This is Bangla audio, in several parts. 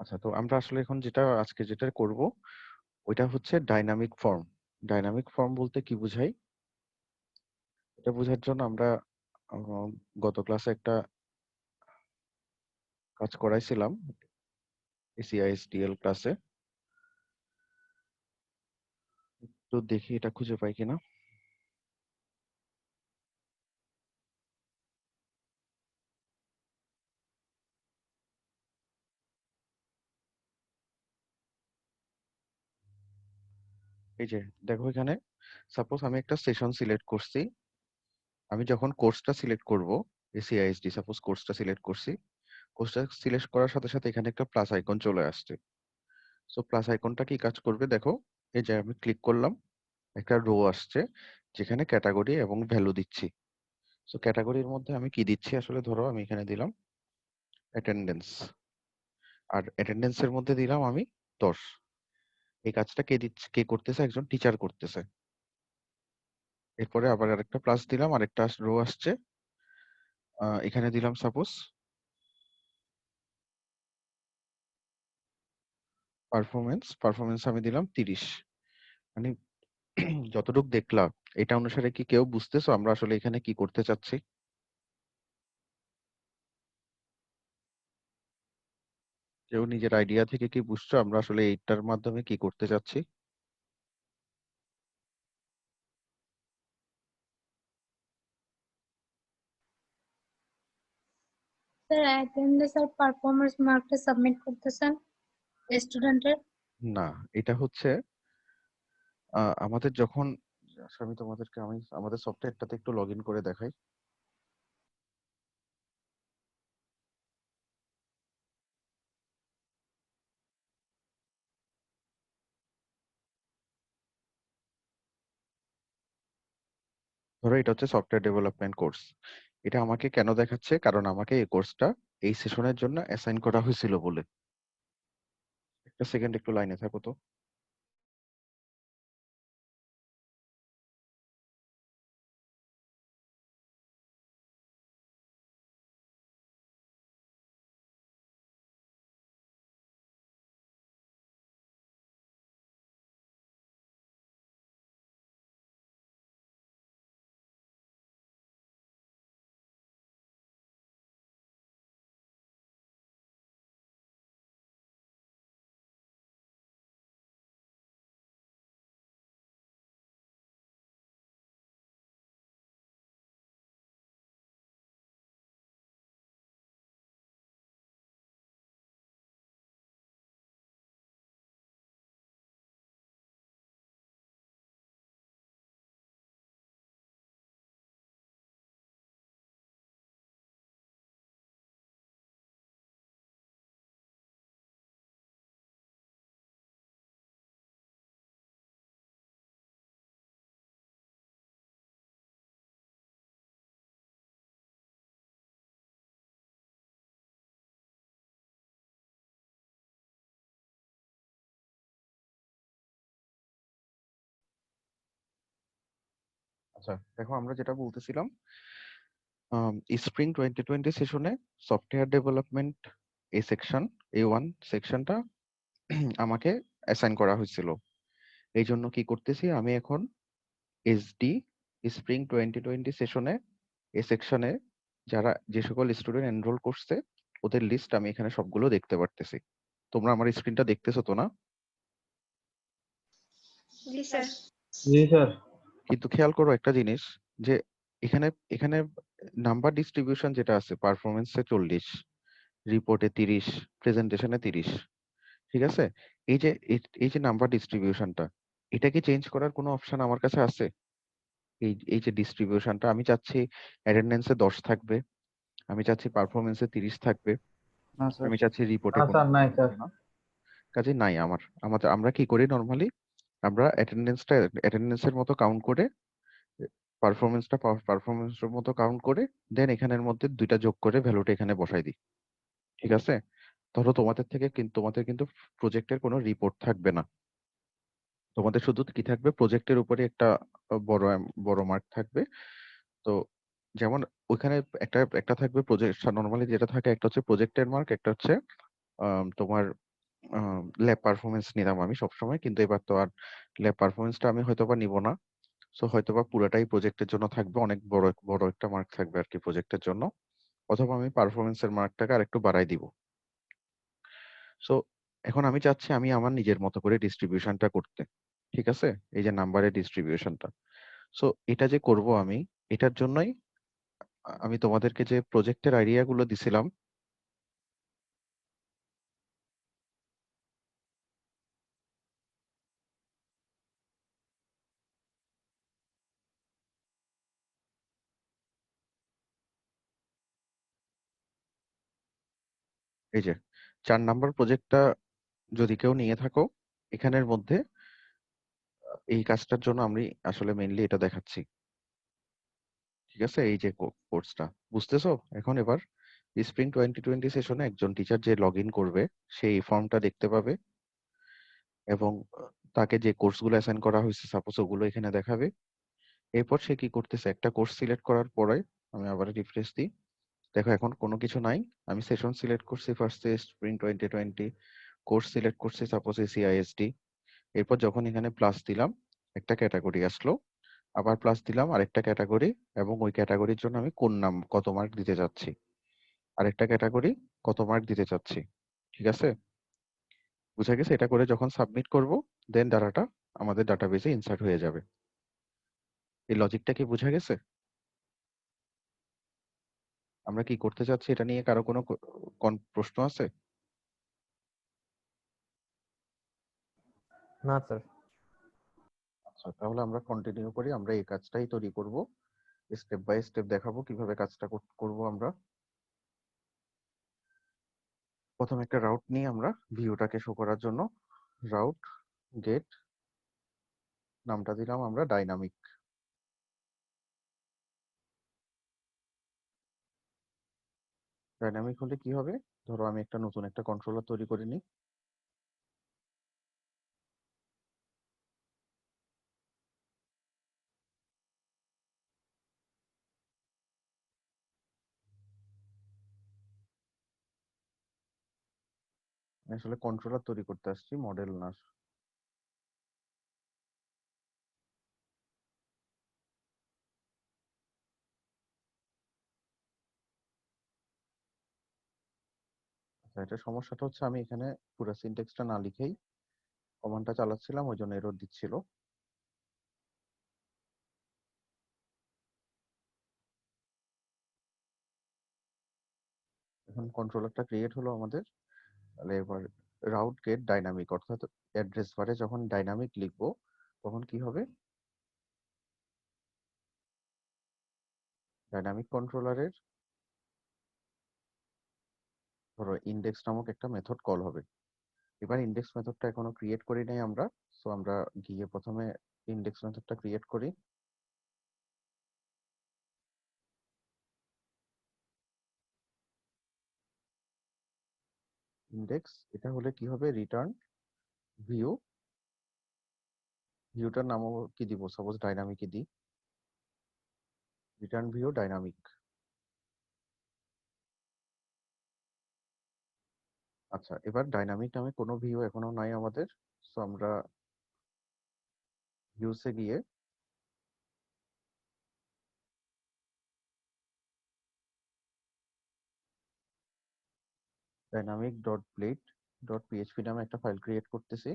আচ্ছা, তো আমরা আসলে এখন আজকে যেটা করব ওইটা হচ্ছে ডাইনামিক ফর্ম। ডাইনামিক ফর্ম বলতে কি বোঝাই? এটা বোঝার জন্য আমরা গত ক্লাসে একটা কাজ করাইছিলাম এসিআইএসডিএল ক্লাসে। তো দেখি এটা খুঁজে পাই কিনা। এই যে দেখো, এখানে সাপোজ আমি একটা সেশন সিলেক্ট করছি। আমি যখন কোর্সটা সিলেক্ট করব, এসিআইএসডি সাপোজ কোর্সটা সিলেক্ট করছি, কোর্সটা সিলেক্ট করার সাথে সাথে এখানে একটা প্লাস আইকন চলে আসছে। সো প্লাস আইকনটা কি কাজ করবে দেখো, এই যে আমি ক্লিক করলাম, একটা রো আসছে যেখানে ক্যাটাগরি এবং ভ্যালু দিচ্ছি। সো ক্যাটাগরির মধ্যে আমি কি দিচ্ছি আসলে, ধরো আমি এখানে দিলাম অ্যাটেন্ডেন্স, আর অ্যাটেন্ডেন্সের মধ্যে দিলাম আমি 10। এই কাজটা কে দিচ্ছে, কে করতেছে? একজন টিচার করতেছে। এরপরে আবার আরেকটা প্লাস দিলাম, আরেকটা রো আসছে, এখানে দিলাম সাপোজ পারফরমেন্স আমি দিলাম 30। মানে যতটুক দেখলাম এটা অনুসারে কি কেউ বুঝতেছো আমরা আসলে এখানে কি করতে চাচ্ছি? কেউ নিজের আইডিয়া থেকে কি বুঝছো আমরা আসলে এইটার মাধ্যমে কি করতে চাচ্ছি? স্যার অ্যাটেন্ডেন্স আর পারফরম্যান্স মার্কটা সাবমিট করতেছেন স্টুডেন্টের। না, এটা হচ্ছে আমাদের যখন আচ্ছা, আমি আমাদের সফটওয়্যারটাতে একটু লগ ইন করে দেখাই। ধরো এটা হচ্ছে সফটওয়্যার ডেভেলপমেন্ট কোর্স। এটা আমাকে কেন দেখাচ্ছে? কারণ আমাকে এই কোর্সটা এই সেশনের জন্য অ্যাসাইন করা হয়েছিল বলে। একটা সেকেন্ড একটু লাইনে থাকো তো। আচ্ছা দেখো, আমরা যেটা বলতেছিলাম, স্প্রিং 2020 সেশনে সফটওয়্যার ডেভেলপমেন্ট এই সেকশন, A1 সেকশনটা আমাকে অ্যাসাইন করা হয়েছিল। এই জন্য কি করতেছি আমি এখন, এসডি স্প্রিং 2020 সেশনে এই সেকশনে যে সকল স্টুডেন্ট এনরোল করছে ওদের লিস্ট আমি এখানে সবগুলো দেখতে পারতেছি। তোমরা আমার স্ক্রিনটা দেখতেছো তো না? জি স্যার। জি স্যার। কিন্তু খেয়াল করো একটা জিনিস, যে এখানে এখানে নাম্বার ডিস্ট্রিবিউশন যেটা আছে, পারফরমেন্সে 40, রিপোর্টে 30, প্রেজেন্টেশনে 30। ঠিক আছে? এই যে নাম্বার ডিস্ট্রিবিউশনটা, এটা কি চেঞ্জ করার কোনো অপশন আমার কাছে আছে? এই যে ডিস্ট্রিবিউশনটা আমি চাচ্ছি অ্যাটেন্ডেন্সে 10 থাকবে, আমি চাচ্ছি পারফরমেন্সে 30 থাকবে, না স্যার। আমি চাচ্ছি রিপোর্টে না কোনো স্যার, নাই স্যার। কাজে নাই আমার। আমরা কি করি নর্মালি, আমরা অ্যাটেন্ডেন্সের মতো কাউন্ট করে, পারফরমেন্সের মতো কাউন্ট করে, দেন এখানের মধ্যে দুইটা যোগ করে ভ্যালুটা এখানে বসাই দিই। ঠিক আছে? ধরো তোমাদের কিন্তু প্রজেক্টের কোনো রিপোর্ট থাকবে না। তোমাদের শুধু কি থাকবে, প্রজেক্টের উপরে একটা বড় মার্ক থাকবে। তো যেমন ওইখানে একটা একটা থাকবে প্রজেক্ট, নর্মালি যেটা থাকে একটা হচ্ছে প্রজেক্টের মার্ক, একটা হচ্ছে তোমার ল্যাব পারফরমেন্স নিলাম আমি সবসময়, কিন্তু এবার তো আর ল্যাব পারফরমেন্সটা আমি হয়তোবা নিব না। সো হয়তোবা পুরাটাই প্রজেক্টের জন্য থাকবে, অনেক বড় বড় একটা মার্ক থাকবে আর কি প্রজেক্টের জন্য, অথবা আমি পারফরমেন্সের মার্কটাকে আরেকটু বাড়াই দিব। সো এখন আমি চাচ্ছি আমি আমার নিজের মতো করে ডিস্ট্রিবিউশনটা করতে, ঠিক আছে, এই যে নাম্বারের ডিস্ট্রিবিউশনটা। সো এটা যে করব আমি, এটার জন্যই আমি তোমাদেরকে যে প্রজেক্টের আইডিয়াগুলো দিছিলাম, এই যে 4 নাম্বার প্রজেক্টটা যদি কেউ নিয়ে থাকো, এখানের মধ্যে এই কাজটার জন্য আমি আসলে মেইনলি এটা দেখাচ্ছি, ঠিক আছে। এই যে কোর্সটা বুঝতেছো এখন? এবার স্প্রিং 2020 সেশনে একজন টিচার যে লগ ইন করবে, সেই ফর্মটা দেখতে পাবে এবং তাকে যে কোর্সগুলো অ্যাসাইন করা হয়েছে সাপোজ ওগুলো এখানে দেখাবে। এরপর সে কি করতেছে, একটা কোর্স সিলেক্ট করার পরে আমি আবার রিফ্রেশ দিই, দেখো এখন কোনো কিছু নাই। আমি সেশন সিলেক্ট করছি ফার্স্টে স্প্রিং 2020, কোর্স সিলেক্ট করছি সাপোজ এসিআইএসডি। এরপর যখন এখানে প্লাস দিলাম, একটা ক্যাটাগরি আসলো, আবার প্লাস দিলাম আরেকটা ক্যাটাগরি, এবং ওই ক্যাটাগরির জন্য আমি কোন নাম কত মার্ক দিতে যাচ্ছি, আরেকটা ক্যাটাগরি কত মার্ক দিতে চাচ্ছি, ঠিক আছে। বুঝা গেছে? এটা করে যখন সাবমিট করব, দেন ডাটাটা আমাদের ডাটাবেসে ইনসার্ট হয়ে যাবে। এই লজিকটা কি বুঝা গেছে? আমরা কি করতে চাচ্ছি এটা নিয়ে কারো কোনো প্রশ্ন আছে? না স্যার। আচ্ছা, তাহলে আমরা কন্টিনিউ করি। আমরা এই কাজটাই তৈরি করব, স্টেপ বাই স্টেপ দেখাবো কিভাবে কাজটা করব আমরা। প্রথমে একটা রাউট নিয়ে আমরা ভিউটাকে শো করার জন্য রাউট গেট নামটা দিলাম আমরা ডাইনামিক। ডাইনামিক হলে কি হবে, ধরো আমি একটা নতুন একটা কন্ট্রোলার তৈরি করে নিই। আমি আসলে কন্ট্রোলার তৈরি করতে আসছি, মডেল না। আচ্ছা, এটা সমস্যাটা হচ্ছে আমি এখানে পুরো সিনট্যাক্সটা না লিখেই কমান্ডটা চালাচ্ছিলাম, ওই জন্য এরর দিচ্ছিল। এখন কন্ট্রোলারটা ক্রিয়েট হলো আমাদের। তাহলে এবার রাউট গেট ডাইনামিক, অর্থাৎ অ্যাড্রেস বারে যখন ডাইনামিক লিখবো তখন কি হবে, ডাইনামিক কন্ট্রোলারের ধরো ইন্ডেক্স নামক একটা মেথড কল হবে। এবার ইন্ডেক্স মেথডটা এখনো ক্রিয়েট করি নাই আমরা, সো আমরা গিয়ে প্রথমে ইন্ডেক্স মেথডটা ক্রিয়েট করি। ইন্ডেক্স, এটা হলে কি হবে, রিটার্ন ভিউ। ভিউটার নামও কি দিব, সাপোজ ডাইনামিকই দিই, রিটার্ন ভিউ ডাইনামিক। আচ্ছা, এবার ডাইনামিক নামে কোনো ভিউ এখনো নাই আমাদের, সো আমরা ভিউসে গিয়ে dynamic dot plate dot PHP নামে একটা ফাইল ক্রিয়েট করতেছি।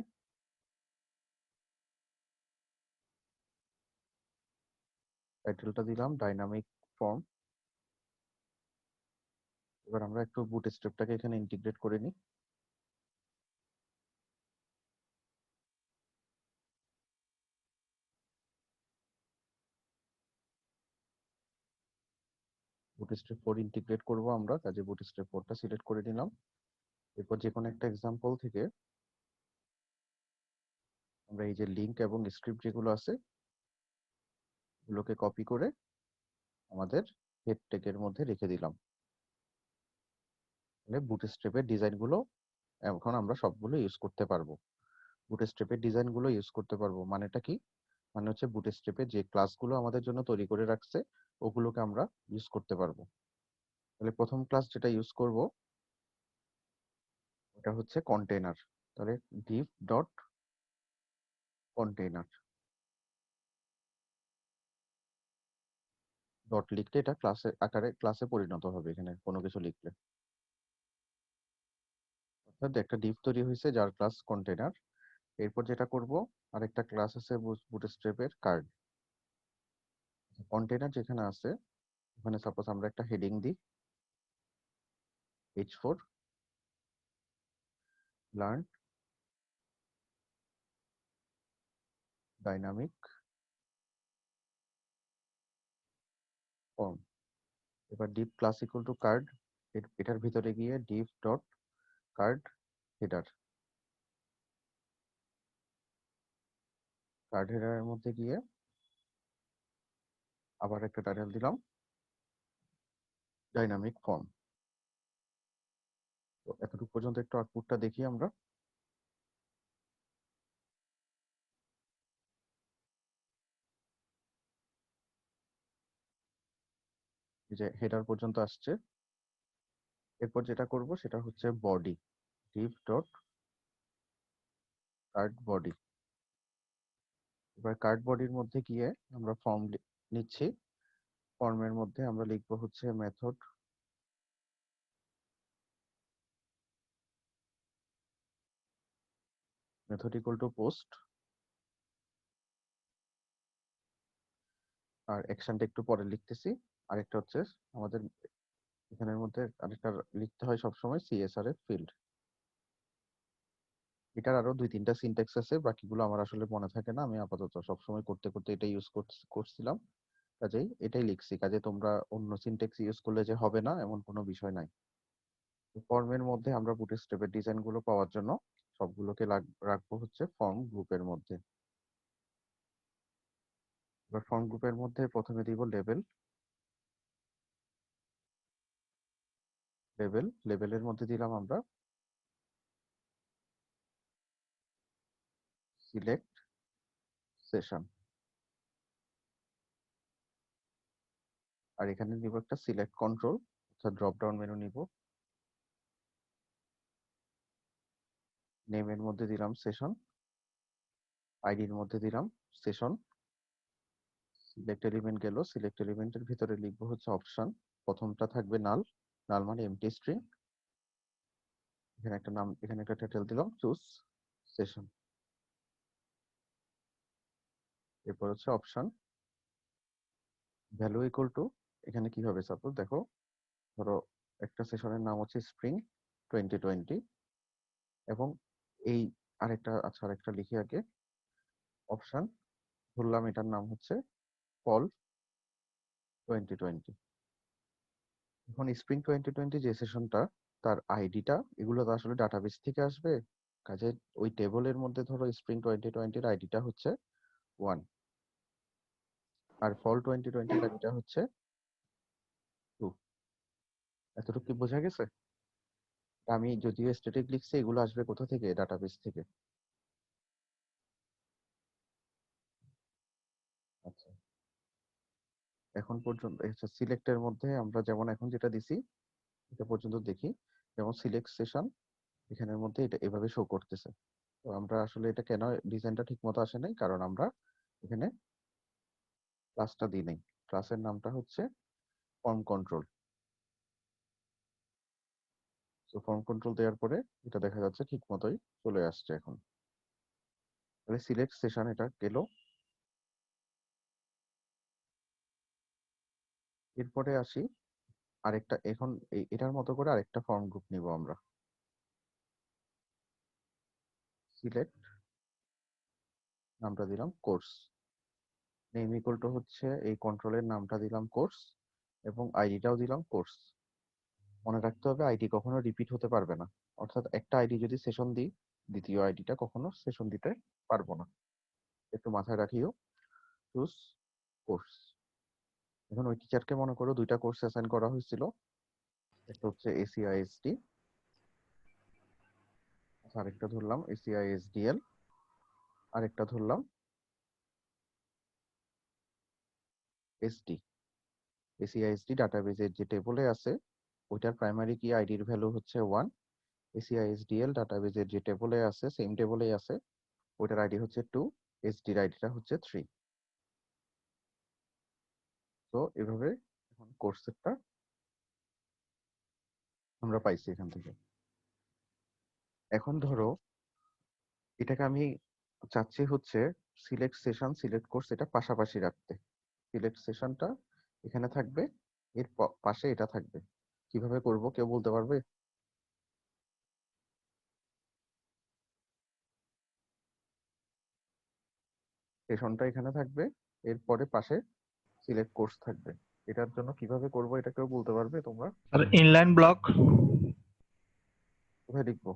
টাইটেলটা দিলাম ডাইনামিক ফর্ম। এবার আমরা একটু বুট স্ট্র্যাপটাকে এখানে ইন্টিগ্রেট করে নিই। বুটস্ট্র্যাপ 4 ইন্টিগ্রেট করব আমরা, কাজে বুটস্ট্র্যাপ 4টা সিলেক্ট করে নিলাম। এরপর যে কোনো একটা এক্সাম্পল থেকে আমরা এই যে লিংক এবং স্ক্রিপ্ট যেগুলো আছে এগুলোকে কপি করে আমাদের হেড ট্যাগের মধ্যে রেখে দিলাম। তাহলে বুটস্ট্র্যাপের ডিজাইনগুলো এখন আমরা সবগুলো ইউজ করতে পারবো। বুটস্ট্র্যাপের ডিজাইনগুলো ইউজ করতে পারবো মানেটা কি, মানে হচ্ছে বুটস্ট্র্যাপে যে ক্লাসগুলো আমাদের জন্য তৈরি করে রাখছে ওগুলোকে আমরা ইউজ করতে পারবো। তাহলে প্রথম ক্লাস যেটা ইউজ করব ওটা হচ্ছে কন্টেইনার। তাহলে div ডট কন্টেইনার ডট লিখলে এটা ক্লাসের আকারে ক্লাসে পরিণত হবে এখানে কোনো কিছু লিখলে। অর্থাৎ একটা div তৈরি হয়েছে যার ক্লাস কন্টেইনার। এরপর যেটা করব, আরেকটা ক্লাস আছে বুটস্ট্র্যাপের কার্ড। কন্টেইনার যেখানে আছে ওখানে সাপোজ আমরা একটা হেডিং দিই h4 লার্ন ডাইনামিক ফর্ম। এবার div class equal to card, এটার ভিতরে গিয়ে div dot card header, card হেডারের মধ্যে গিয়ে আবার একটা টাইটেল দিলাম ডাইনামিক ফর্ম। তো এতটুকু পর্যন্ত একটু আউটপুটটা দেখি আমরা। এই যে হেডার পর্যন্ত আসছে। এরপর যেটা করব সেটা হচ্ছে body, div dot card body. এবার কার্ড বডির মধ্যে গিয়ে আমরা ফর্ম নিচ্ছি। ফর্মের মধ্যে আমরা লিখবো হচ্ছে মেথড ইকুয়াল টু পোস্ট, আর অ্যাকশনটা একটু পরে লিখতেছি। আরেকটা হচ্ছে আমাদের এখানের মধ্যে আরেকটা লিখতে হয় সবসময় CSR এর ফিল্ড। এটার আরো 2-3টা সিনট্যাক্স আছে, বাকিগুলো আমার আসলে মনে থাকে না, আমি আপাতত সবসময় করতে করতে এটা ইউজ করছিলাম, কাজেই এটাই লিখছি। কাজে তোমরা অন্য সিনট্যাক্স ইউজ করলে যে হবে না এমন কোনো বিষয় নাই। ফর্মের মধ্যে আমরা বুটস্ট্র্যাপের ডিজাইন গুলো পাওয়ার জন্য সবগুলোকে রাখবো হচ্ছে ফর্ম গ্রুপের মধ্যে। এবার ফর্ম গ্রুপের মধ্যে প্রথমে দিব লেবেল। লেবেলের মধ্যে দিলাম আমরা সিলেক্ট সেশন, আর এখানে নিব একটা সিলেক্ট কন্ট্রোল, অর্থাৎ ড্রপ ডাউন মেনু নিব। নেমের মধ্যে দিলাম সেশন, আইডির মধ্যে দিলাম সেশন। সিলেক্ট এলিমেন্ট গেল, সিলেক্ট এলিমেন্টের ভিতরে লিখবো হচ্ছে অপশন। প্রথমটা থাকবে নাল, নাল মানে এমটি স্ট্রিং। এখানে একটা নাম, এখানে একটা টাইটেল দিলাম চুজ সেশন। এরপর হচ্ছে অপশন ভ্যালু ইকুয়াল টু, এখানে কি হবে সাপোজ দেখো, ধরো একটা সেশনের নাম হচ্ছে স্প্রিং 2020 এবং এই আরেকটা লিখি আগে অপশন, ধরলাম এটার নাম হচ্ছে ফল 2020। এখন স্প্রিং 2020 যে সেশনটা, তার আইডিটা, এগুলো তো আসলে ডাটাবেস থেকে আসবে, কাজে ওই টেবলের মধ্যে ধরো স্প্রিং 2020 আইডিটা হচ্ছে 1 আর ফল 2020 আইডিটা হচ্ছে 2। এতটুকু কি বোঝা গেছে? আমি যদিও স্ট্যাটিক লিখছি, এগুলো আসবে কোথা থেকে? ডাটাবেস থেকে। আচ্ছা, এখন পর্যন্ত সিলেক্টের মধ্যে আমরা যেমন এখন যেটা দিছি এটা পর্যন্ত দেখি। যেমন সিলেক্ট সেশন, এখানের মধ্যে এটা এভাবে শো করতেছে। তো আমরা আসলে এটা কেন ডিজাইনটা ঠিক মতো আসে নাই, কারণ আমরা এখানে ক্লাসটা দিই নাই। ক্লাসের নামটা হচ্ছে ফর্ম কন্ট্রোল। তো ফর্ম কন্ট্রোল দেওয়ার পরে এটা দেখা যাচ্ছে ঠিক মতোই চলে আসছে এখন। তাহলে সিলেক্ট সেশন এটা গেল। এরপরে আসি আরেকটা, এখন এটার মতো করে আরেকটা ফর্ম গ্রুপ নিব আমরা। সিলেক্ট, নামটা দিলাম কোর্স। নেম ইকুয়াল টু হচ্ছে এই কন্ট্রোলের নামটা দিলাম কোর্স এবং আইডিটাও দিলাম কোর্স। মনে রাখতে হবে আইডি কখনো রিপিট হতে পারবে না, অর্থাৎ একটা আইডি যদি সেশন দিই, দ্বিতীয় আইডিটা কখনো সেশন দিতে পারবো না, একটু মাথায় রাখিও। Choose course. এখন ওই টিচারকে মনে করো 2টা কোর্স অ্যাসাইন করা হয়েছিল, একটা হচ্ছে ACISD, আরেকটা ধরলাম ACISDL, আরেকটা ধরলাম SD। ACISD ডাটাবেজের যে টেবলে আছে ওইটার প্রাইমারি কি আইডির ভ্যালু হচ্ছে 1, ACISDL ডাটাবেজের যে টেবলে আছে সেম টেবলেই আছে, ওইটার আইডি হচ্ছে 2, এসডির আইডিটা হচ্ছে 3। তো এভাবে এখন কোর্স সেটটা আমরা পাইছি এখান থেকে। এখন ধরো এটাকে আমি চাচ্ছি হচ্ছে সিলেক্ট সেশন সিলেক্ট কোর্স এটা পাশাপাশি রাখতে। সিলেক্ট সেশনটা এখানে থাকবে, এর পাশে এটা থাকবে। কিভাবে করব কেউ বলতে পারবে? সেশনটা এখানে থাকবে, এরপরে পাশে সিলেক্ট কোর্স থাকবে। এটার জন্য কিভাবে করব এটা কেউ বলতে পারবে তোমরা? স্যার ইনলাইন ব্লক কোথায় লিখবো?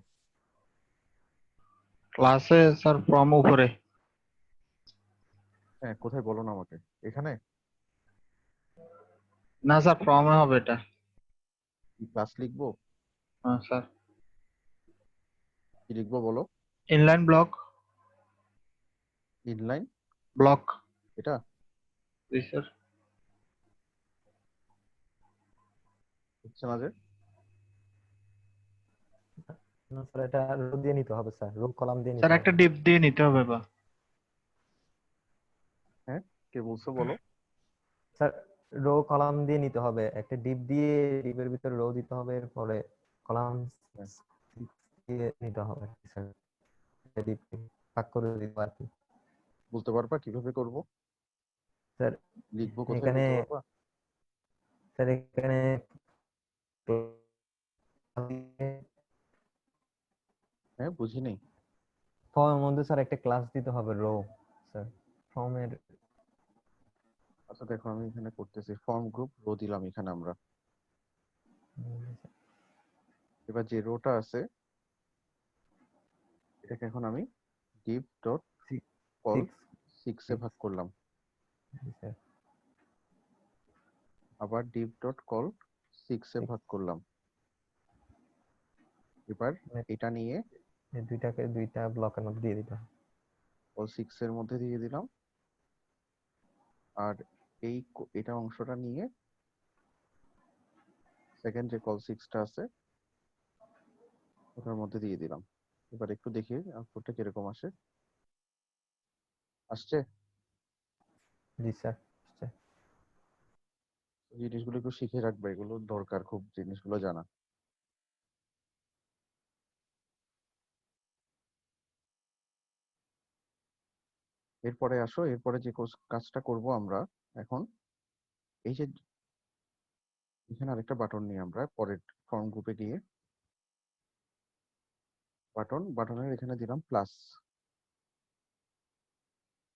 ক্লাসে স্যার ফ্রম উপরে। হ্যাঁ, কোথায় বলো না আমাকে। এখানে না স্যার ফ্রমে হবে এটা। কি ক্লাস লিখবো? হ্যাঁ স্যার। কি লিখবো বলো? Inline block inline block. এটা জি স্যার। হচ্ছে না যে। না স্যার, এটা রো দিয়ে নিতে হবে স্যার, রো কলাম দিয়ে স্যার নিতে একটা হবে। ডিপ দিয়ে নিতে হবে বা। হ্যাঁ, কে বলছো বলো? স্যার রো কলাম দিয়ে নিতে হবে, একটা ডিপ দিয়ে ডিপের ভিতরে রো দিতে হবে, এরপরে কলাম হ্যাঁ। দিয়ে নিতে হবে স্যার, ডিপ ভাগ করে দিতে আর কি। বলতে পারবা কিভাবে করব? স্যার লিখবো কোথায় এখানে বলতে পারবা? স্যার এখানে হ্যাঁ, বুঝিনি। ফর্মের মধ্যে স্যার একটা ক্লাস দিতে হবে রো স্যার, ফর্মের। আচ্ছা দেখো আমি এখানে করতেছি, ফর্ম গ্রুপ রো দিলাম এখানে আমরা। এবার যে রোটা আছে এটাকে এখন আমি div ডট কল 6 এ ভাগ করলাম, স্যার আবার div ডট কল 6 এ ভাগ করলাম। এবার এটা নিয়ে এই দুইটাকে দুইটা ব্লকের মধ্যে দিয়ে দিতে হবে। কল 6 এর মধ্যে দিয়ে দিলাম, আর এটা অংশটা নিয়ে সেকেন্ড যে কল 6টা আছে ওটার মধ্যে দিয়ে দিলাম। এবার একটু দেখি আউটপুটটা কিরকম আসে। আসছে? জি স্যার। জিনিসগুলো একটু শিখে রাখবে, এগুলো দরকার খুব জিনিসগুলো জানা। এরপরে আসো, এরপরে যে কাজটা করব আমরা এখন, এই যে এখানে আরেকটা বাটন নিয়ে আমরা পরের ফর্ম গ্রুপে গিয়ে বাটনের এখানে দিলাম প্লাস,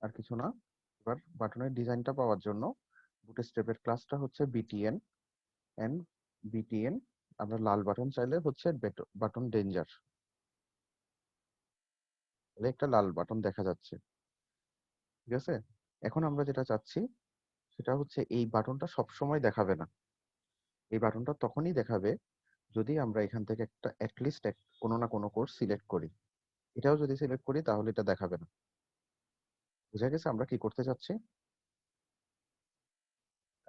আর কিছু না। এবার বাটনের ডিজাইনটা পাওয়ার জন্য বুটস্ট্র্যাপের ক্লাসটা হচ্ছে btn এন্ড btn, আমরা লাল বাটন চাইলে হচ্ছে বাটন ডেঞ্জার, একটা লাল বাটন দেখা যাচ্ছে। ঠিক আছে, এখন আমরা যেটা চাচ্ছি সেটা হচ্ছে এই বাটনটা সব সময় দেখাবে না। এই বাটনটা তখনই দেখাবে যদি আমরা এখান থেকে একটা অ্যাটলিস্ট কোনো না কোনো কোর্স সিলেক্ট করি। এটাও যদি সিলেক্ট করি তাহলে এটা দেখাবে না। বুঝা গেছে আমরা কি করতে চাচ্ছি?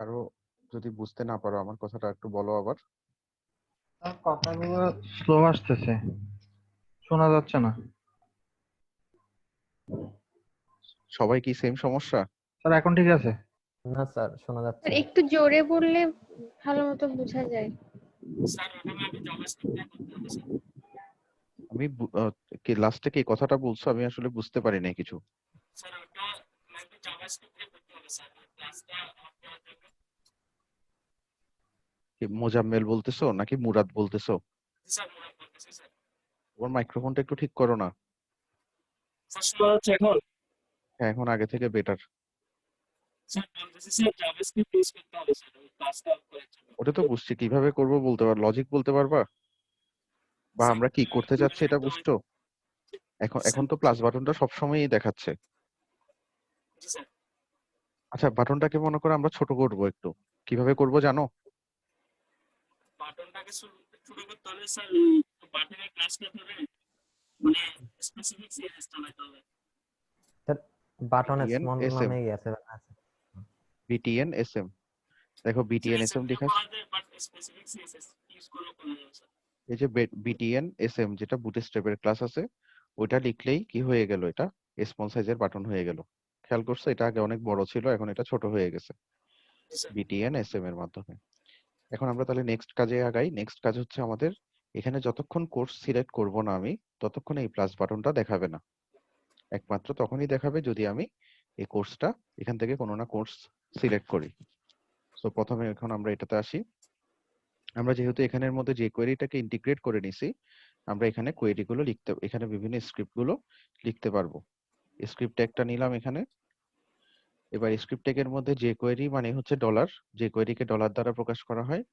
আরো যদি বুঝতে না পারো আমার কথাটা একটু বলো আবার। স্যার কথাগুলো স্লো আসতেছে, শোনা যাচ্ছে না। সবাই কি সেম সমস্যা? স্যার এখন ঠিক আছে? না স্যার, শোনা যাচ্ছে আর না। একটু জোরে বললে ভালো মতো বোঝা যায়। আমি কি লাস্টে কি কথাটা বলছো আমি আসলে বুঝতে পারি না কিছু। কি মোজাম্মেল বলতেছো নাকি মুরাদ বলতেছো? তোমার মাইক্রোফোনটা একটু ঠিক করো না। হ্যাঁ, এখন আগে থেকে বেটার। ওটা তো বুঝছি, কিভাবে করব বলতে পার, লজিক বলতে পারবা? বা আমরা কি করতে চাচ্ছি এটা বুঝছো? এখন তো প্লাস বাটনটা সবসময়ই দেখাচ্ছে। আচ্ছা, বাটনটাকে মনে করো আমরা ছোট করব একটু, কিভাবে করব জানো? Sir button btn small sm নামেই আছে। btn sm, দেখো btn sm লেখা এই যে BTN SM যেটা বুটস্ট্র্যাপের ক্লাস আছে ওইটা লিখলেই কি হয়ে গেল, এটা স্মল সাইজের বাটন হয়ে গেল। খেয়াল করছো, এটা আগে অনেক বড় ছিল, এখন এটা ছোট হয়ে গেছে BTN SM এর মাধ্যমে। এখন আমরা তাহলে নেক্সট কাজে আগাই। নেক্সট কাজ হচ্ছে আমাদের এখানে যতক্ষণ কোর্স সিলেক্ট করব না আমি, ততক্ষণ এই প্লাস বাটনটা দেখাবে না। একমাত্র তখনই দেখাবে যদি আমি এই কোর্সটা এখান থেকে কোনো না কোর্স সিলেক্ট করি। সো প্রথমে এখন আমরা এটাতে আসি। আমরা যেহেতু এখানের মধ্যে যে কোয়েরিটাকে ইন্টিগ্রেট করে নিছি, আমরা এখানে কোয়েরিগুলো লিখতে, এখানে বিভিন্ন স্ক্রিপ্টগুলো লিখতে পারবো। স্ক্রিপ্ট ট্যাগটা নিলাম এখানে। এবার স্ক্রিপ্ট ট্যাগের মধ্যে যে কোয়েরি মানে হচ্ছে ডলার, যে কোয়েরিকে ডলার দ্বারা প্রকাশ করা হয়।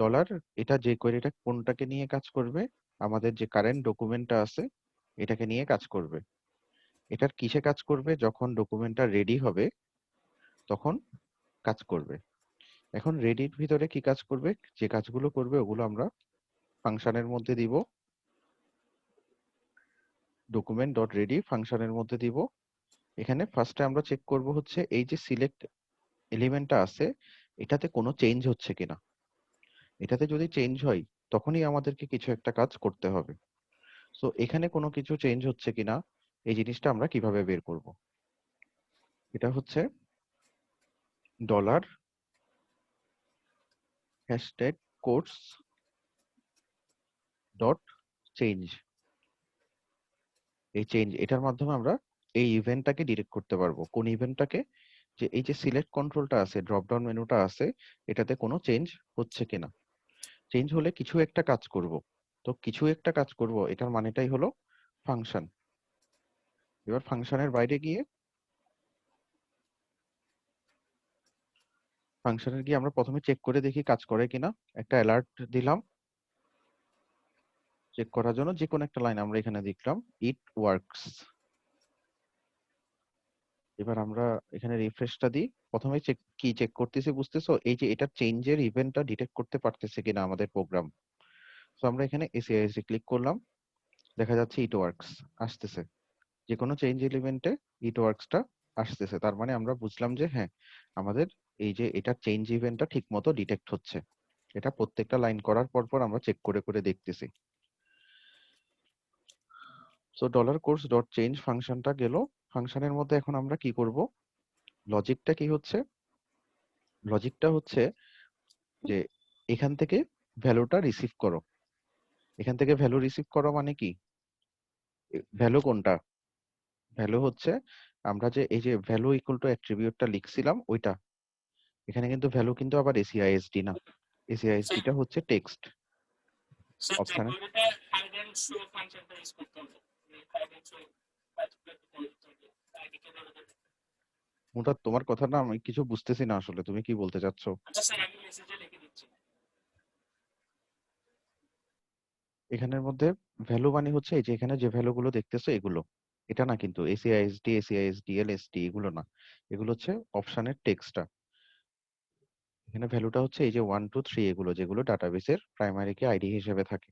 ডলার, এটা যে কোয়েরিটা কোনটাকে নিয়ে কাজ করবে, আমাদের যে কারেন্ট ডকুমেন্টটা আছে এটাকে নিয়ে কাজ করবে। এটার কিসে কাজ করবে, যখন ডকুমেন্টটা রেডি হবে তখন কাজ করবে। এখন রেডির ভিতরে কি কাজ করবে, যে কাজগুলো করবে ওগুলো আমরা ফাংশনের মধ্যে দিব, ডকুমেন্ট ডট রেডি ফাংশনের মধ্যে দিব। এখানে ফার্স্টে আমরা চেক করব হচ্ছে এই যে সিলেক্ট এলিমেন্টটা আছে এটাতে কোনো চেঞ্জ হচ্ছে কিনা। এটাতে যদি চেঞ্জ হয় তখনই আমাদেরকে কিছু একটা কাজ করতে হবে। সো এখানে কোনো কিছু চেঞ্জ হচ্ছে কিনা এই জিনিসটা আমরা কিভাবে বের করব, এটা হচ্ছে dollar hashtag course dot change. এই চেঞ্জ এটার মাধ্যমে আমরা এই ইভেন্টটাকে ডিরেক্ট করতে পারবো। কোন ইভেন্টটাকে, যে এই যে সিলেক্ট কন্ট্রোলটা আছে, ড্রপ ডাউন মেনুটা আছে, এটাতে কোনো চেঞ্জ হচ্ছে কিনা। চেঞ্জ হলে কিছু একটা কাজ করব। তো কিছু একটা কাজ করব এটার মানেটাই হলো ফাংশন। এবার ফাংশনের বাইরে গিয়ে, ফাংশনে গিয়ে আমরা প্রথমে চেক করে দেখি কাজ করে কিনা। একটা অ্যালার্ট দিলাম চেক করার জন্য, যে কোনো একটা লাইন আমরা এখানে দেখলাম ইট ওয়ার্কস। এবার আমরা এখানে রিফ্রেশটা দিই। প্রথমে চেক কি চেক করতেছি বুঝতেছো, এই যে এটা চেঞ্জের ইভেন্টটা ডিটেক্ট করতে পারতেছে কিনা আমাদের প্রোগ্রাম। তো আমরা এখানে এসিআইএসডি ক্লিক করলাম, দেখা যাচ্ছে ইট ওয়ার্কস আসতেছে। যে কোনো চেঞ্জ এলিমেন্টে ইট ওয়ার্কসটা আসতেছে, তার মানে আমরা বুঝলাম যে হ্যাঁ আমাদের এই যে এটা চেঞ্জ ইভেন্টটা ঠিক মতো ডিটেক্ট হচ্ছে। এটা প্রত্যেকটা লাইন করার পর পর আমরা চেক করে করে দেখতেছি। So dollar course dot change ফাংশনটা গেল। ফাংশনের মধ্যে এখন আমরা কি করব, লজিকটা কি হচ্ছে, লজিকটা হচ্ছে যে এখান থেকে ভ্যালুটা রিসিভ করো। এখান থেকে ভ্যালু রিসিভ করো মানে কি, ভ্যালু কোনটা, ভ্যালু হচ্ছে আমরা যে এই যে ভ্যালু ইকুয়াল টু অ্যাট্রিবিউটটা লিখছিলাম ওইটা। এখানে কিন্তু ভ্যালু কিন্তু আবার এসিআইএসডি না, এসিআইএসডিটা হচ্ছে টেক্সট অপশনে। মুটা তোমার কথা না আমি কিছু বুঝতেছি না আসলে, তুমি কি বলতে চাচ্ছ? এখানের মধ্যে ভ্যালু মানে হচ্ছে এই যে এখানে যে ভ্যালু গুলো দেখতেছো এগুলো, এটা না কিন্তু এসিআইএসডি এসিআইএসডিএল এসটি এগুলো না, এগুলো হচ্ছে অপশনের টেক্সটটা। এখানে ভ্যালুটা হচ্ছে এই যে 1 2 3 এগুলো, যেগুলো ডাটাবেসের প্রাইমারি কি আইডি হিসেবে থাকে।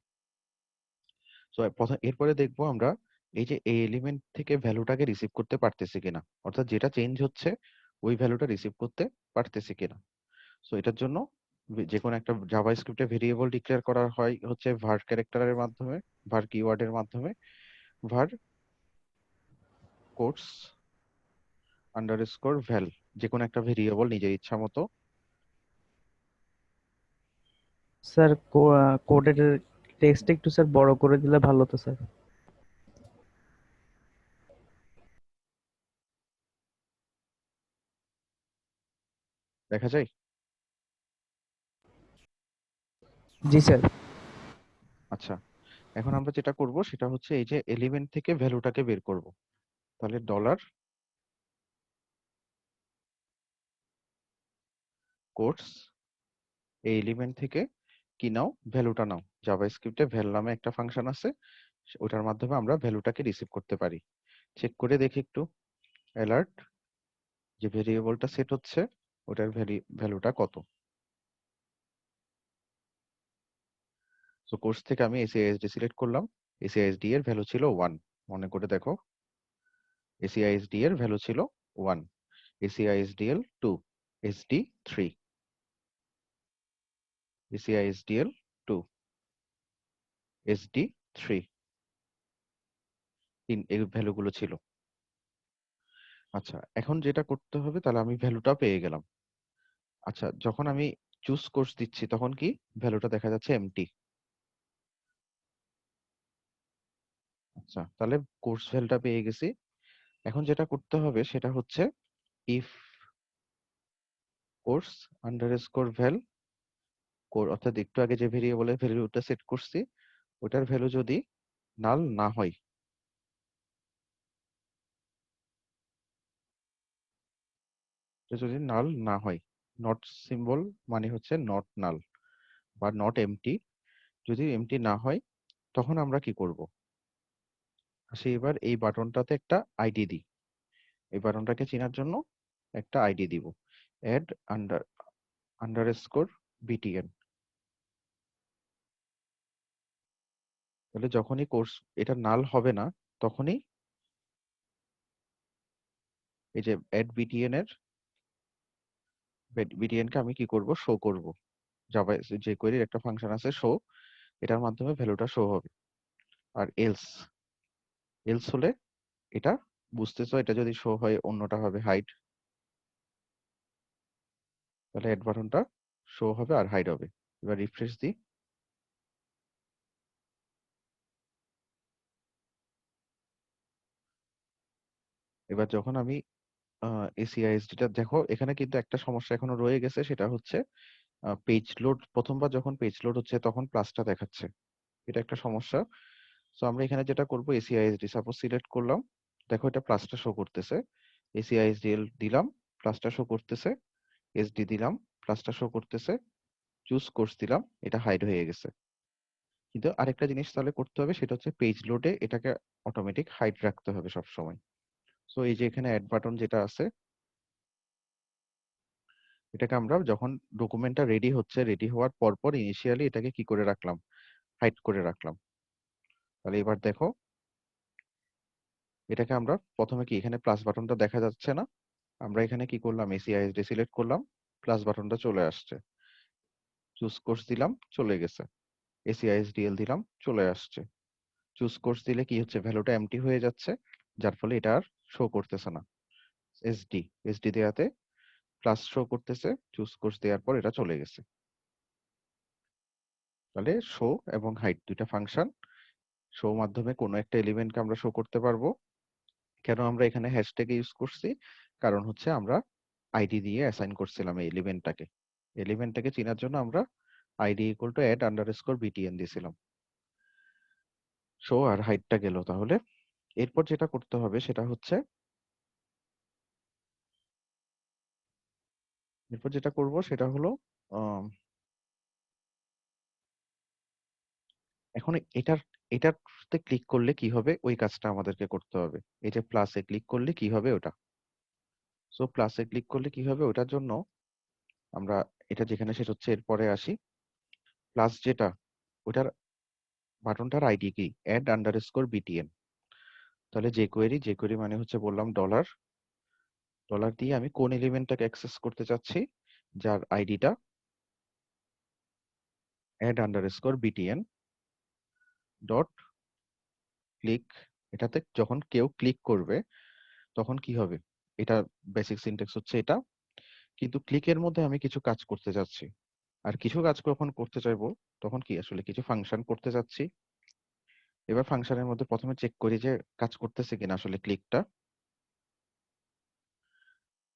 সো এরপরে দেখবো আমরা এই যে এই এলিমেন্ট থেকে ভ্যালুটাকে রিসিভ করতে পারতেছি কিনা, অর্থাৎ যেটা চেঞ্জ হচ্ছে ওই ভ্যালুটা রিসিভ করতে পারতেছি কিনা। সো এটার জন্য যে কোনো একটা জাভাস্ক্রিপ্টে ভেরিয়েবল ডিক্লেয়ার করা হয় হচ্ছে var ক্যারেক্টারের মাধ্যমে, var কিওয়ার্ডের মাধ্যমে। var কোটস আন্ডারস্কোর ভ্যাল, যে কোনো একটা ভেরিয়েবল নিজের ইচ্ছা মতো। স্যার কোডের টেক্সট একটু স্যার বড় করে দিলে ভালো হতো স্যার। দেখা যায়। জি স্যার। আচ্ছা, এখন আমরা যেটা করব সেটা হচ্ছে এই যে এলিমেন্ট থেকে ভ্যালুটাকে বের করব। তাহলে ডলার কোটস এই এলিমেন্ট থেকে কি নাও, ভ্যালুটা নাও। জাভাস্ক্রিপ্টে ভ্যাল নামে একটা ফাংশন আছে, ওটার মাধ্যমে আমরা ভ্যালুটাকে রিসিভ করতে পারি। চেক করে দেখি একটু অ্যালার্ট, যে ভেরিয়েবলটা সেট হচ্ছে ওটার ভ্যালুটা কত। সো কোর্স থেকে আমি এসিআইএসডি সিলেক্ট করলাম, এসিআইএসডি এর ভ্যালু ছিল 1, মনে করে দেখো। এসিআইএসডি এর ভ্যালু ছিল 1, এসিআইএসডিএল 2, এসডি 3, এসিআইএসডিএল 2। SD3 এই ভ্যালুগুলো ছিল। আচ্ছা, এখন যেটা করতে হবে, তাহলে আমি ভ্যালুটা পেয়ে গেলাম। আচ্ছা, যখন আমি চুজ কোর্স দিচ্ছি তখন কি ভ্যালুটা দেখা যাচ্ছে এমটি। আচ্ছা, তাহলে কোর্স ভ্যালুটা পেয়ে গেছি। এখন যেটা করতে হবে সেটা হচ্ছে ইফ কোর্স আন্ডারস্কোর ভ্যাল, অর্থাৎ একটু আগে যে ভেরিয়েবলের ভ্যালুটা সেট করছি ওটার ভ্যালু যদি নাল না হয়, যদি নাল না হয়, নট সিম্বল মানে হচ্ছে নট নাল বা নট এমটি, যদি এমটি না হয় তখন আমরা কি করব? আসি এবার এই বাটনটাতে একটা আইডি দিই। এই বাটনটাকে চেনার জন্য একটা আইডি দিব, অ্যাড আন্ডারস্কোর বিটিএন। তাহলে যখনই কোর্স এটা নাল হবে না তখনই এই যে অ্যাড বিটিএন এর বিটিএন কে আমি কি করব? শো করব। জাভা যে কোয়েরির একটা ফাংশন আছে শো, এটার মাধ্যমে ভ্যালুটা শো হবে। আর এলস হলে এটা বুঝতেছো, এটা যদি শো হয় অন্যটা হবে হাইড, তাহলে অ্যাড বাটনটা শো হবে আর হাইড হবে। এবার রিফ্রেশ দিই। এবার যখন আমি এসিআইএসডিটা দেখো, এখানে কিন্তু একটা সমস্যা এখনো রয়ে গেছে, সেটা হচ্ছে পেজ লোড। প্রথমবার যখন পেজ লোড হচ্ছে তখন প্লাসটা দেখাচ্ছে, এটা একটা সমস্যা। সো আমরা এখানে যেটা করব, এসিআইএসডি সাপোজ সিলেক্ট করলাম, দেখো এটা প্লাসটা শো করতেছে। এসিআইএসডিএল দিলাম, প্লাসটা শো করতেছে। এসডি দিলাম, প্লাসটা শো করতেছে। চুজ কোর্স দিলাম, এটা হাইড হয়ে গেছে। কিন্তু আরেকটা জিনিস তাহলে করতে হবে, সেটা হচ্ছে পেজ লোডে এটাকে অটোমেটিক হাইড রাখতে হবে সব সময়। সো এই যে এখানে অ্যাড বাটন যেটা আছে, এটাকে আমরা যখন ডকুমেন্টটা রেডি হচ্ছে, রেডি হওয়ার পর ইনিশিয়ালি এটাকে কি করে রাখলাম? হাইড করে রাখলাম। তাহলে এবার দেখো, এটাকে আমরা প্রথমে কি এখানে প্লাস বাটনটা দেখা যাচ্ছে না, আমরা এখানে কি করলাম? এসিআইএসডি সিলেক্ট করলাম, প্লাস বাটনটা চলে আসছে। চুজ কোর্স দিলাম, চলে গেছে। এসিআইএসডিএল দিলাম, চলে আসছে। চুজ কোর্স দিলে কি হচ্ছে? ভ্যালুটা এমটি হয়ে যাচ্ছে, যার ফলে এটা আর শো করতেছে না। এসডি দেওয়াতে প্লাস শো করতেছে, চুজ কোর্স দেওয়ার পর এটা চলে গেছে। তাহলে শো এবং হাইড দুইটা ফাংশন। শো মাধ্যমে কোনো একটা এলিমেন্টকে আমরা শো করতে পারবো। কেন আমরা এখানে হ্যাশট্যাগ ইউজ করছি? কারণ হচ্ছে আমরা আইডি দিয়ে অ্যাসাইন করছিলাম এই এলিমেন্টটাকে চেনার জন্য আমরা ID equal to add underscore BTN দিয়েছিলাম। শো আর হাইডটা গেল। তাহলে এরপর যেটা করতে হবে সেটা হচ্ছে, এরপর যেটা করব সেটা হলো আম, এখন এটাতে ক্লিক করলে কি হবে ওই কাজটা আমাদেরকে করতে হবে। এই যে প্লাসে ক্লিক করলে কি হবে ওটা। সো প্লাসে ক্লিক করলে কি হবে ওটার জন্য আমরা এটা যেখানে শেষ হচ্ছে এরপরে আসি। প্লাস যেটা, ওটার বাটনটার আইডি কি? Add underscore BTN. তাহলে যে কোয়েরি মানে হচ্ছে বললাম ডলার, ডলার দিয়ে আমি কোন এলিমেন্টটাকে অ্যাক্সেস করতে চাচ্ছি, যার আইডিটা add underscore BTN dot click. এটাতে যখন কেউ ক্লিক করবে তখন কি হবে? এটা বেসিক সিনট্যাক্স হচ্ছে এটা, কিন্তু ক্লিকের মধ্যে আমি কিছু কাজ করতে যাচ্ছি। আর কিছু কাজ যখন করতে চাইবো তখন কি আসলে কিছু ফাংশন করতে যাচ্ছি। এবার ফাংশনের মধ্যে প্রথমে চেক করি যে কাজ করতেছে কিনা আসলে ক্লিকটা।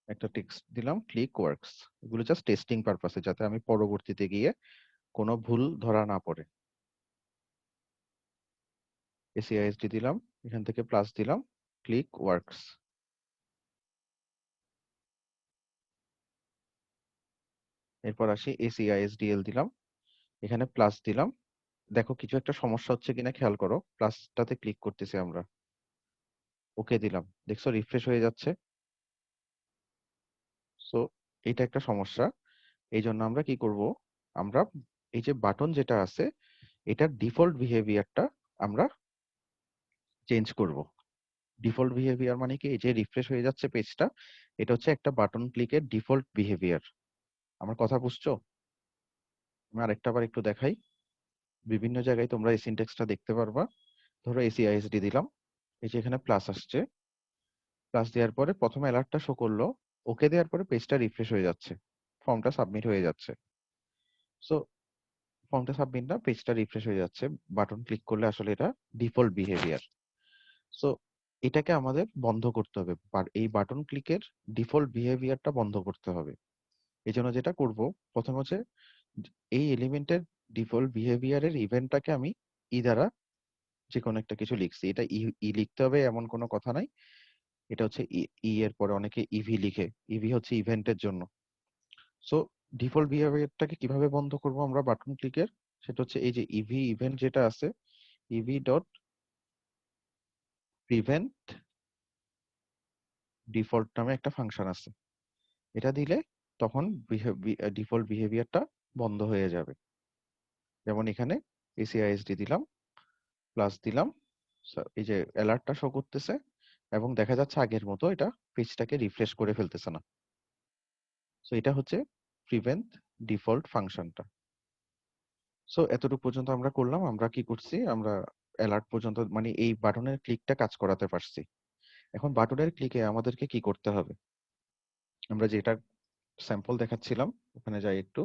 একটা টেক্সট দিলাম, ক্লিক ওয়ার্কস। এগুলো জাস্ট টেস্টিং পারপাসে, যাতে আমি পরবর্তীতে গিয়ে কোনো ভুল ধরা না পড়ে। এসিআইএসডি দিলাম, এখান থেকে প্লাস দিলাম, ক্লিক ওয়ার্কস। এরপর আসি এসিআইএসডিএল দিলাম, এখানে প্লাস দিলাম। দেখো কিছু একটা সমস্যা হচ্ছে কিনা খেয়াল করো। প্লাসটাতে ক্লিক করতেছি আমরা, ওকে দিলাম, দেখছো রিফ্রেশ হয়ে যাচ্ছে। সো এইটা একটা সমস্যা। এই জন্য আমরা কি করব? আমরা এই যে বাটন যেটা আছে এটার ডিফল্ট বিহেভিয়ারটা আমরা চেঞ্জ করব। ডিফল্ট বিহেভিয়ার মানে কি? এই যে রিফ্রেশ হয়ে যাচ্ছে পেজটা, এটা হচ্ছে একটা বাটন ক্লিকের ডিফল্ট বিহেভিয়ার। আমার কথা বুঝছো? আমি আরেকটা বার একটু দেখাই। বিভিন্ন জায়গায় তোমরা এই সিনট্যাক্সটা দেখতে পারবা। ধরো ACISD দিলাম, এই যে এখানে প্লাস আসছে, প্লাস দেওয়ার পরে প্রথমে অ্যালার্টটা শো করলো, ওকে দেওয়ার পরে পেজটা রিফ্রেশ হয়ে যাচ্ছে, ফর্মটা সাবমিট হয়ে যাচ্ছে। সো ফর্মটা সাবমিট না, পেজটা রিফ্রেশ হয়ে যাচ্ছে, বাটন ক্লিক করলে আসলে এটা ডিফল্ট বিহেভিয়ার। সো এটাকে আমাদের বন্ধ করতে হবে, এই বাটন ক্লিকের ডিফল্ট বিহেভিয়ারটা বন্ধ করতে হবে। এই জন্য যেটা করব, প্রথম হচ্ছে এই এলিমেন্টের ডিফল্ট বিহেভিয়ারের ইভেন্টটাকে আমি দ্বারা যে কোনো একটা কিছু লিখছি, এটা লিখতে হবে এমন কোনো কথা নাই। এটা হচ্ছে এর পরে অনেকে ইভি লিখে, ইভি হচ্ছে ইভেন্টের জন্য। সো ডিফল্ট বিহেভিয়ারটাকে কিভাবে বন্ধ করব আমরা বাটন ক্লিকের, সেটা হচ্ছে এই যে ইভি ইভেন্ট যেটা আছে, ইভি ডট প্রিভেন্ট ডিফল্ট নামে একটা ফাংশন আছে, এটা দিলে তখন ডিফল্ট বিহেভিয়ারটা বন্ধ হয়ে যাবে। যেমন এখানে ACISD দিলাম, প্লাস দিলাম, এই যে অ্যালার্টটা শো করতেছে এবং দেখা যাচ্ছে আগের মতো এটা পেজটাকে রিফ্রেশ করে ফেলতেছে না। সো এটা হচ্ছে প্রিভেন্ট ডিফল্ট ফাংশনটা। সো এতটুকু পর্যন্ত আমরা করলাম। আমরা কি করছি, আমরা অ্যালার্ট পর্যন্ত মানে এই বাটনের ক্লিকটা কাজ করাতে পারছি। এখন বাটনের ক্লিকে আমাদেরকে কি করতে হবে, আমরা যেটা স্যাম্পল দেখাচ্ছিলাম ওখানে যাই একটু।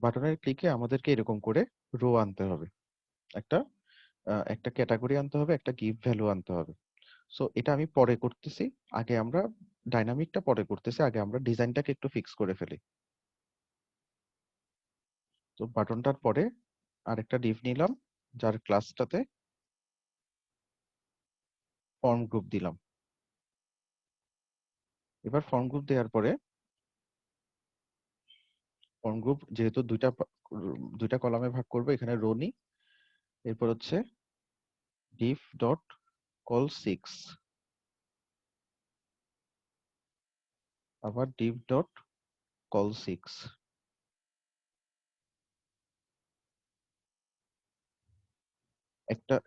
বাটনের ক্লিকে আমাদেরকে এরকম করে রো আনতে হবে, একটা একটা ক্যাটাগরি আনতে হবে, একটা গিভ ভ্যালু আনতে হবে। সো এটা আমি পরে করতেছি, আগে আমরা ডাইনামিকটা পরে করতেছি, আগে আমরা ডিজাইনটাকে একটু ফিক্স করে ফেলি। তো বাটনটার পরে আরেকটা ডিভ নিলাম, যার ক্লাসটাতে ফর্ম গ্রুপ দিলাম। এবার ফর্ম গ্রুপ দেওয়ার পরে ফর্ম গ্রুপ যেহেতু দুইটা কলামে ভাগ করবে, এখানে রো নি, এরপর হচ্ছে ডিভ ডট কল 6, আবার ডিভ ডট কল 6।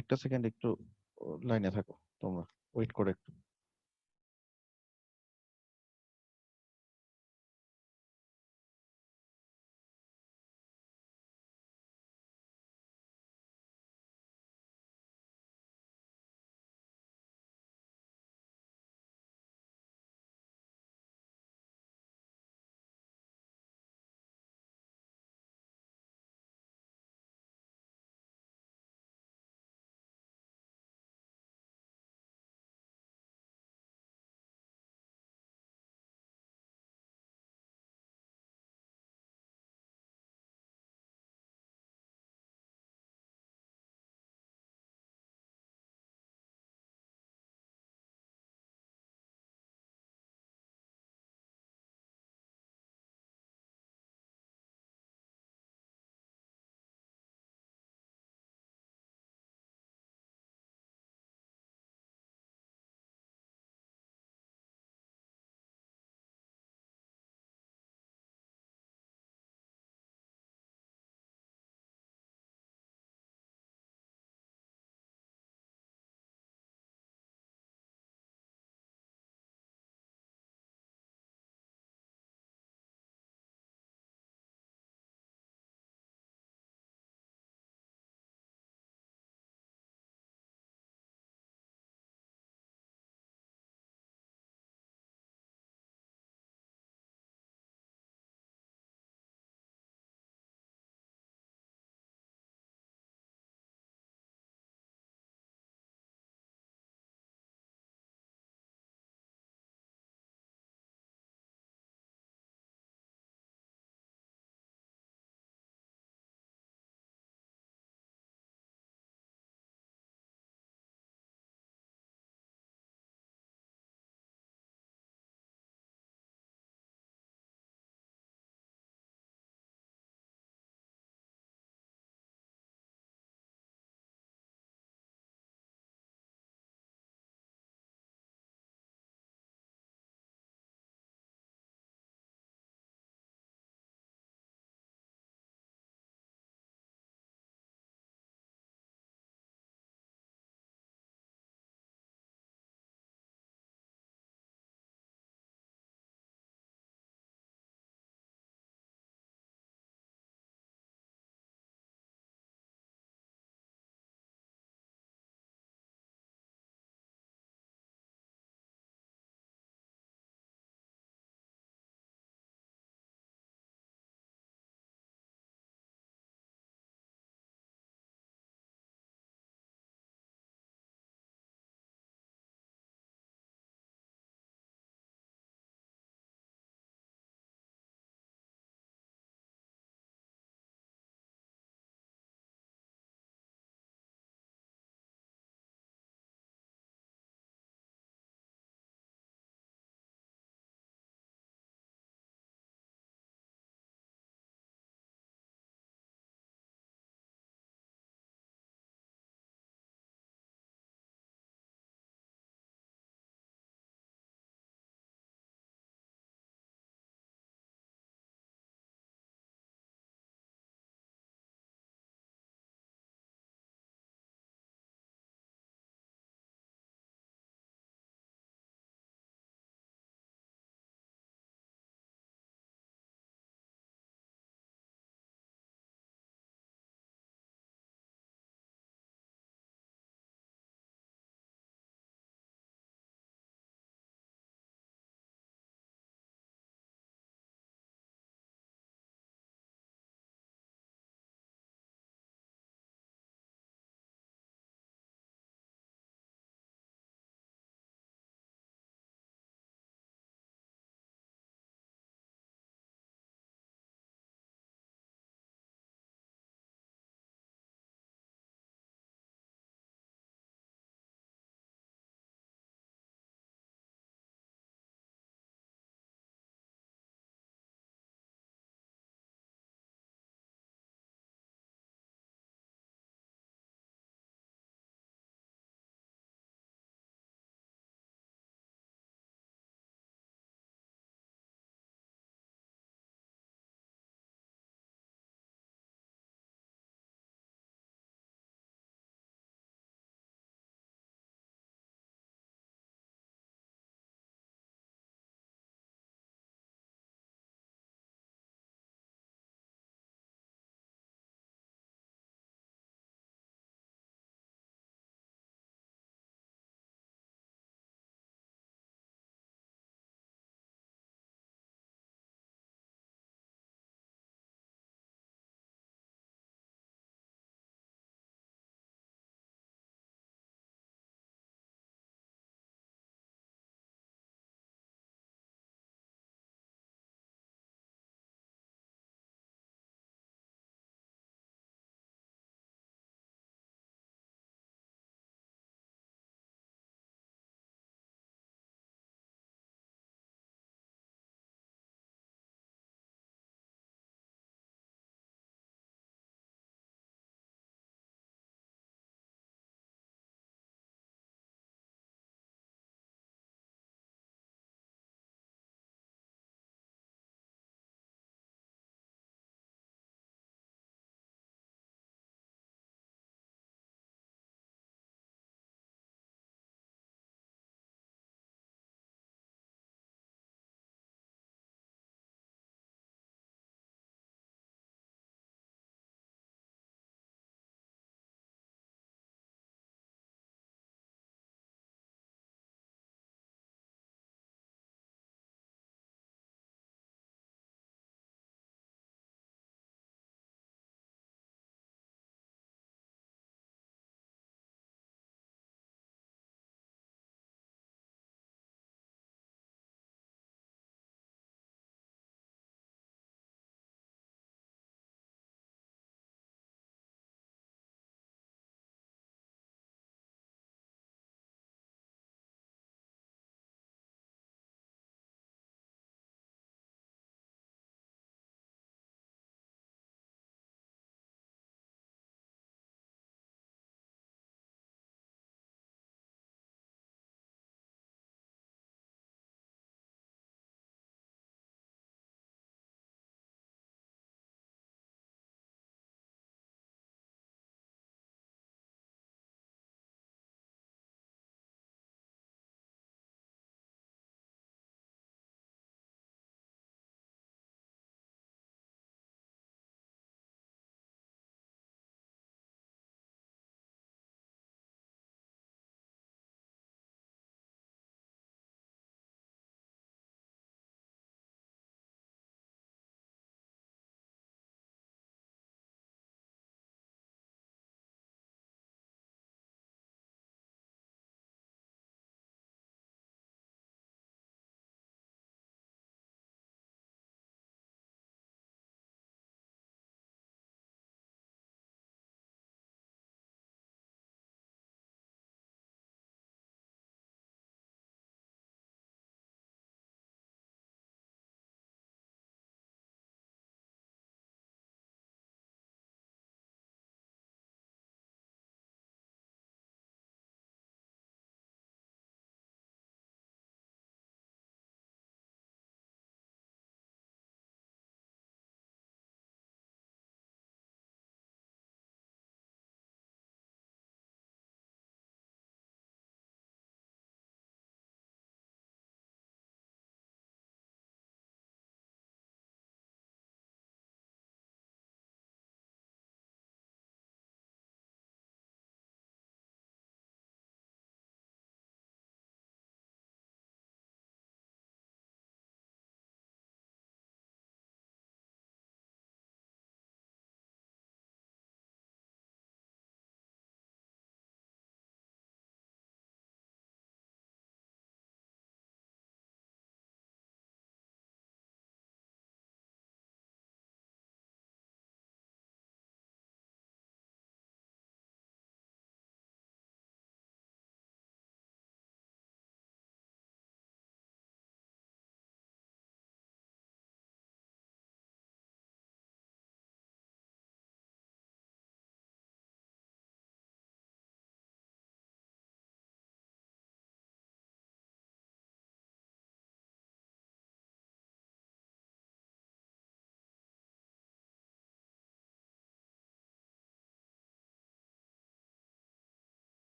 একটা সেকেন্ড একটু লাইনে থাকো তোমরা, ওয়েট করে একটু।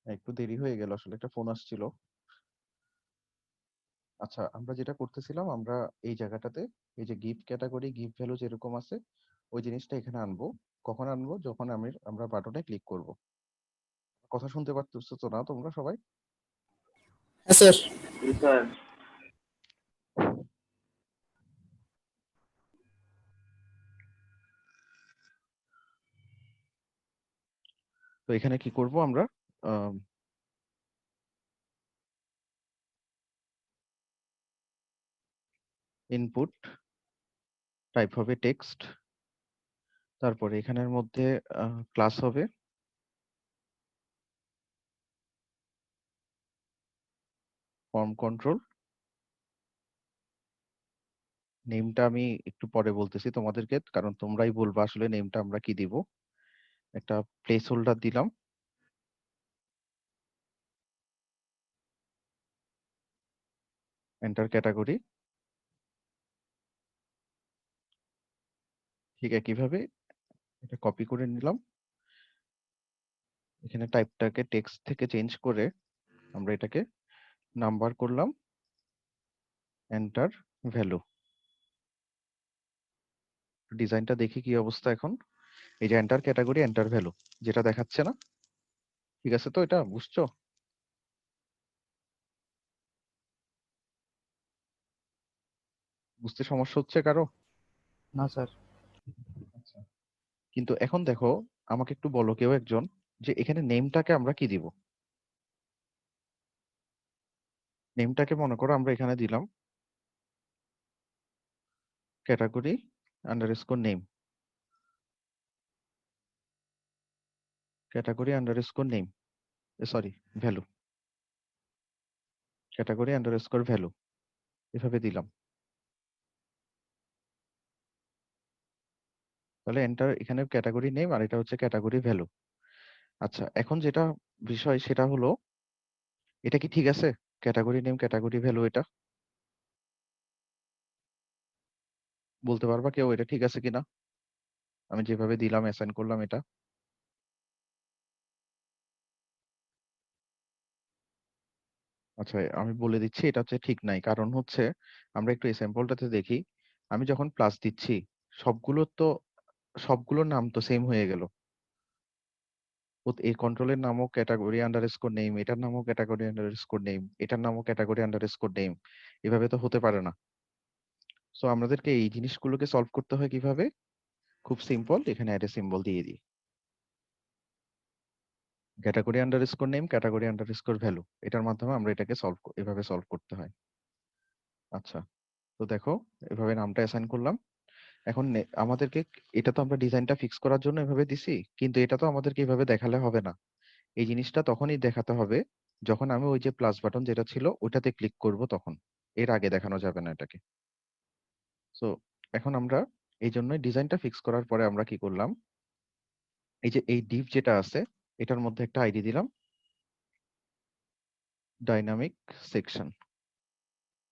একটু দেরি হয়ে গেল, আসলে একটা ফোন আসছিল। আচ্ছা, আমরা যেটা করতেছিলাম, আমরা এই জায়গাটাতে এই যে গিফট ক্যাটাগরি, গিফট ভ্যালু যেরকম আছে ওই জিনিসটা এখানে আনবো। কখন আনবো? যখন আমরা বাটনে ক্লিক করব। কথা শুনতে পারতেছো তো না তোমরা সবাই? হ্যাঁ স্যার। তো এখানে কি করব আমরা? ইনপুট টাইপ হবে টেক্সট, তারপরে এখানের মধ্যে ক্লাস হবে ফর্ম কন্ট্রোল। নেমটা আমি একটু পরে বলতেছি তোমাদেরকে, কারণ তোমরাই বলবা আসলে নেমটা আমরা কি দিব। একটা প্লেস হোল্ডার দিলাম, এন্টার ক্যাটাগরি। ঠিক একইভাবে এটা কপি করে নিলাম, এখানে টাইপটাকে টেক্সট থেকে চেঞ্জ করে আমরা এটাকে নাম্বার করলাম, এন্টার ভ্যালু। ডিজাইনটা দেখি কি অবস্থা এখন। এই যে এন্টার ক্যাটাগরি, এন্টার ভ্যালু যেটা দেখাচ্ছে না, ঠিক আছে তো? এটা বুঝছো? বুঝতে সমস্যা হচ্ছে কারো? না স্যার। আচ্ছা, কিন্তু এখন দেখো, আমাকে একটু বলো কেউ একজন, যে এখানে নেমটাকে আমরা কি দিব। নেমটাকে মনে করো আমরা এখানে দিলাম category underscore name, category underscore name, sorry value, category underscore value, এভাবে দিলাম। তাহলে এন্টার, এখানে ক্যাটাগরি নেম আর এটা হচ্ছে ক্যাটাগরি ভ্যালু। আচ্ছা, এখন যেটা বিষয় সেটা হলো, এটা কি ঠিক আছে? ক্যাটাগরি নেম, ক্যাটাগরি ভ্যালু, এটা বলতে পারবা কেউ এটা ঠিক আছে কিনা? আমি যেভাবে দিলাম, অ্যাসাইন করলাম এটা। আচ্ছা, আমি বলে দিচ্ছি এটা হচ্ছে ঠিক নাই। কারণ হচ্ছে আমরা একটু এই স্যাম্পলটাতে দেখি, আমি যখন প্লাস দিচ্ছি সবগুলোর নাম তো সেম হয়ে গেল। এই কন্ট্রোলের নামও ক্যাটাগরি আন্ডারস্কোর নেম, এটার নামও ক্যাটাগরি আন্ডারস্কোর নেম, এটার নামও ক্যাটাগরি আন্ডারস্কোর নেম। এভাবে তো হতে পারে না। সো আমাদেরকে এই জিনিসগুলোকে সলভ করতে হয় কিভাবে? খুব সিম্পল, এখানে অ্যারে সিম্বল দিয়ে দিই, category underscore name, category underscore value, এটার মাধ্যমে আমরা এটাকে এভাবে সলভ করতে হয়। আচ্ছা, তো দেখো এভাবে নামটা অ্যাসাইন করলাম। এখন আমাদেরকে, এটা তো আমরা ডিজাইনটা ফিক্স করার জন্য এভাবে দিছি, কিন্তু এটা তো আমাদেরকে এভাবে দেখালে হবে না। এই জিনিসটা তখনই দেখাতে হবে যখন আমি ওই যে প্লাস বাটন যেটা ছিল ওটাতে ক্লিক করব তখন। এর আগে দেখানো যাবে না এটাকে। সো এখন আমরা এই জন্য ডিজাইনটা ফিক্স করার পরে আমরা কি করলাম, এই যে এই ডিভ যেটা আছে এটার মধ্যে একটা আইডি দিলাম, ডাইনামিক সেকশন।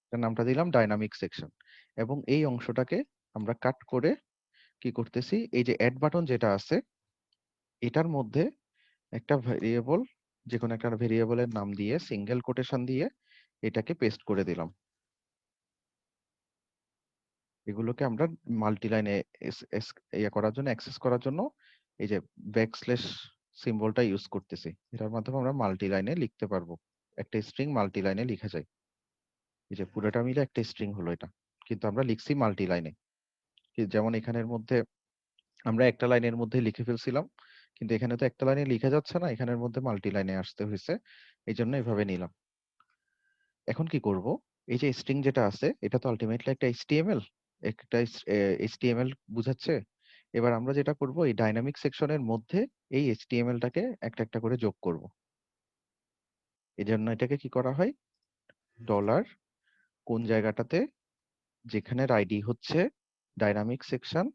এটার নামটা দিলাম ডাইনামিক সেকশন। এবং এই অংশটাকে আমরা কাট করে কি করতেছি, এই যে অ্যাড বাটন যেটা আছে এটার মধ্যে একটা ভেরিয়েবল, যে কোনো একটা ভেরিয়েবলের নাম দিয়ে সিঙ্গেল কোটেশন দিয়ে এটাকে পেস্ট করে দিলাম। এগুলোকে আমরা মাল্টিলাইনে ইয়ে করার জন্য, অ্যাক্সেস করার জন্য এই যে ব্যাকস্ল্যাশ সিম্বলটা ইউজ করতেছি। এটার মাধ্যমে আমরা মাল্টিলাইনে লিখতে পারবো। একটা স্ট্রিং মাল্টিলাইনে লেখা যায়। এই যে পুরোটা মিলে একটা স্ট্রিং হলো এটা, কিন্তু আমরা লিখছি মাল্টিলাইনে। যেমন এখানের মধ্যে আমরা একটা লাইনের মধ্যে লিখে ফেলছিলাম, কিন্তু এখানে তো একটা লাইনে লেখা যাচ্ছে না, এখানের মধ্যে মাল্টিলাইনে আসতে হয়েছে, এই জন্য এভাবে নিলাম। এখন কি করব, এই যে স্ট্রিং যেটা আছে এটা তো আলটিমেটলি একটা এইচটিএমএল, একটা এইচটিএমএল বুঝাচ্ছে। এবার আমরা যেটা করব, এই ডাইনামিক সেকশনের মধ্যে এই এইচটিএমএলটাকে একটা একটা করে যোগ করব। এই জন্য এটাকে কি করা হয়, ডলার কোন জায়গাটাতে, যেখানের আইডি হচ্ছে ডাইনামিক সেকশন,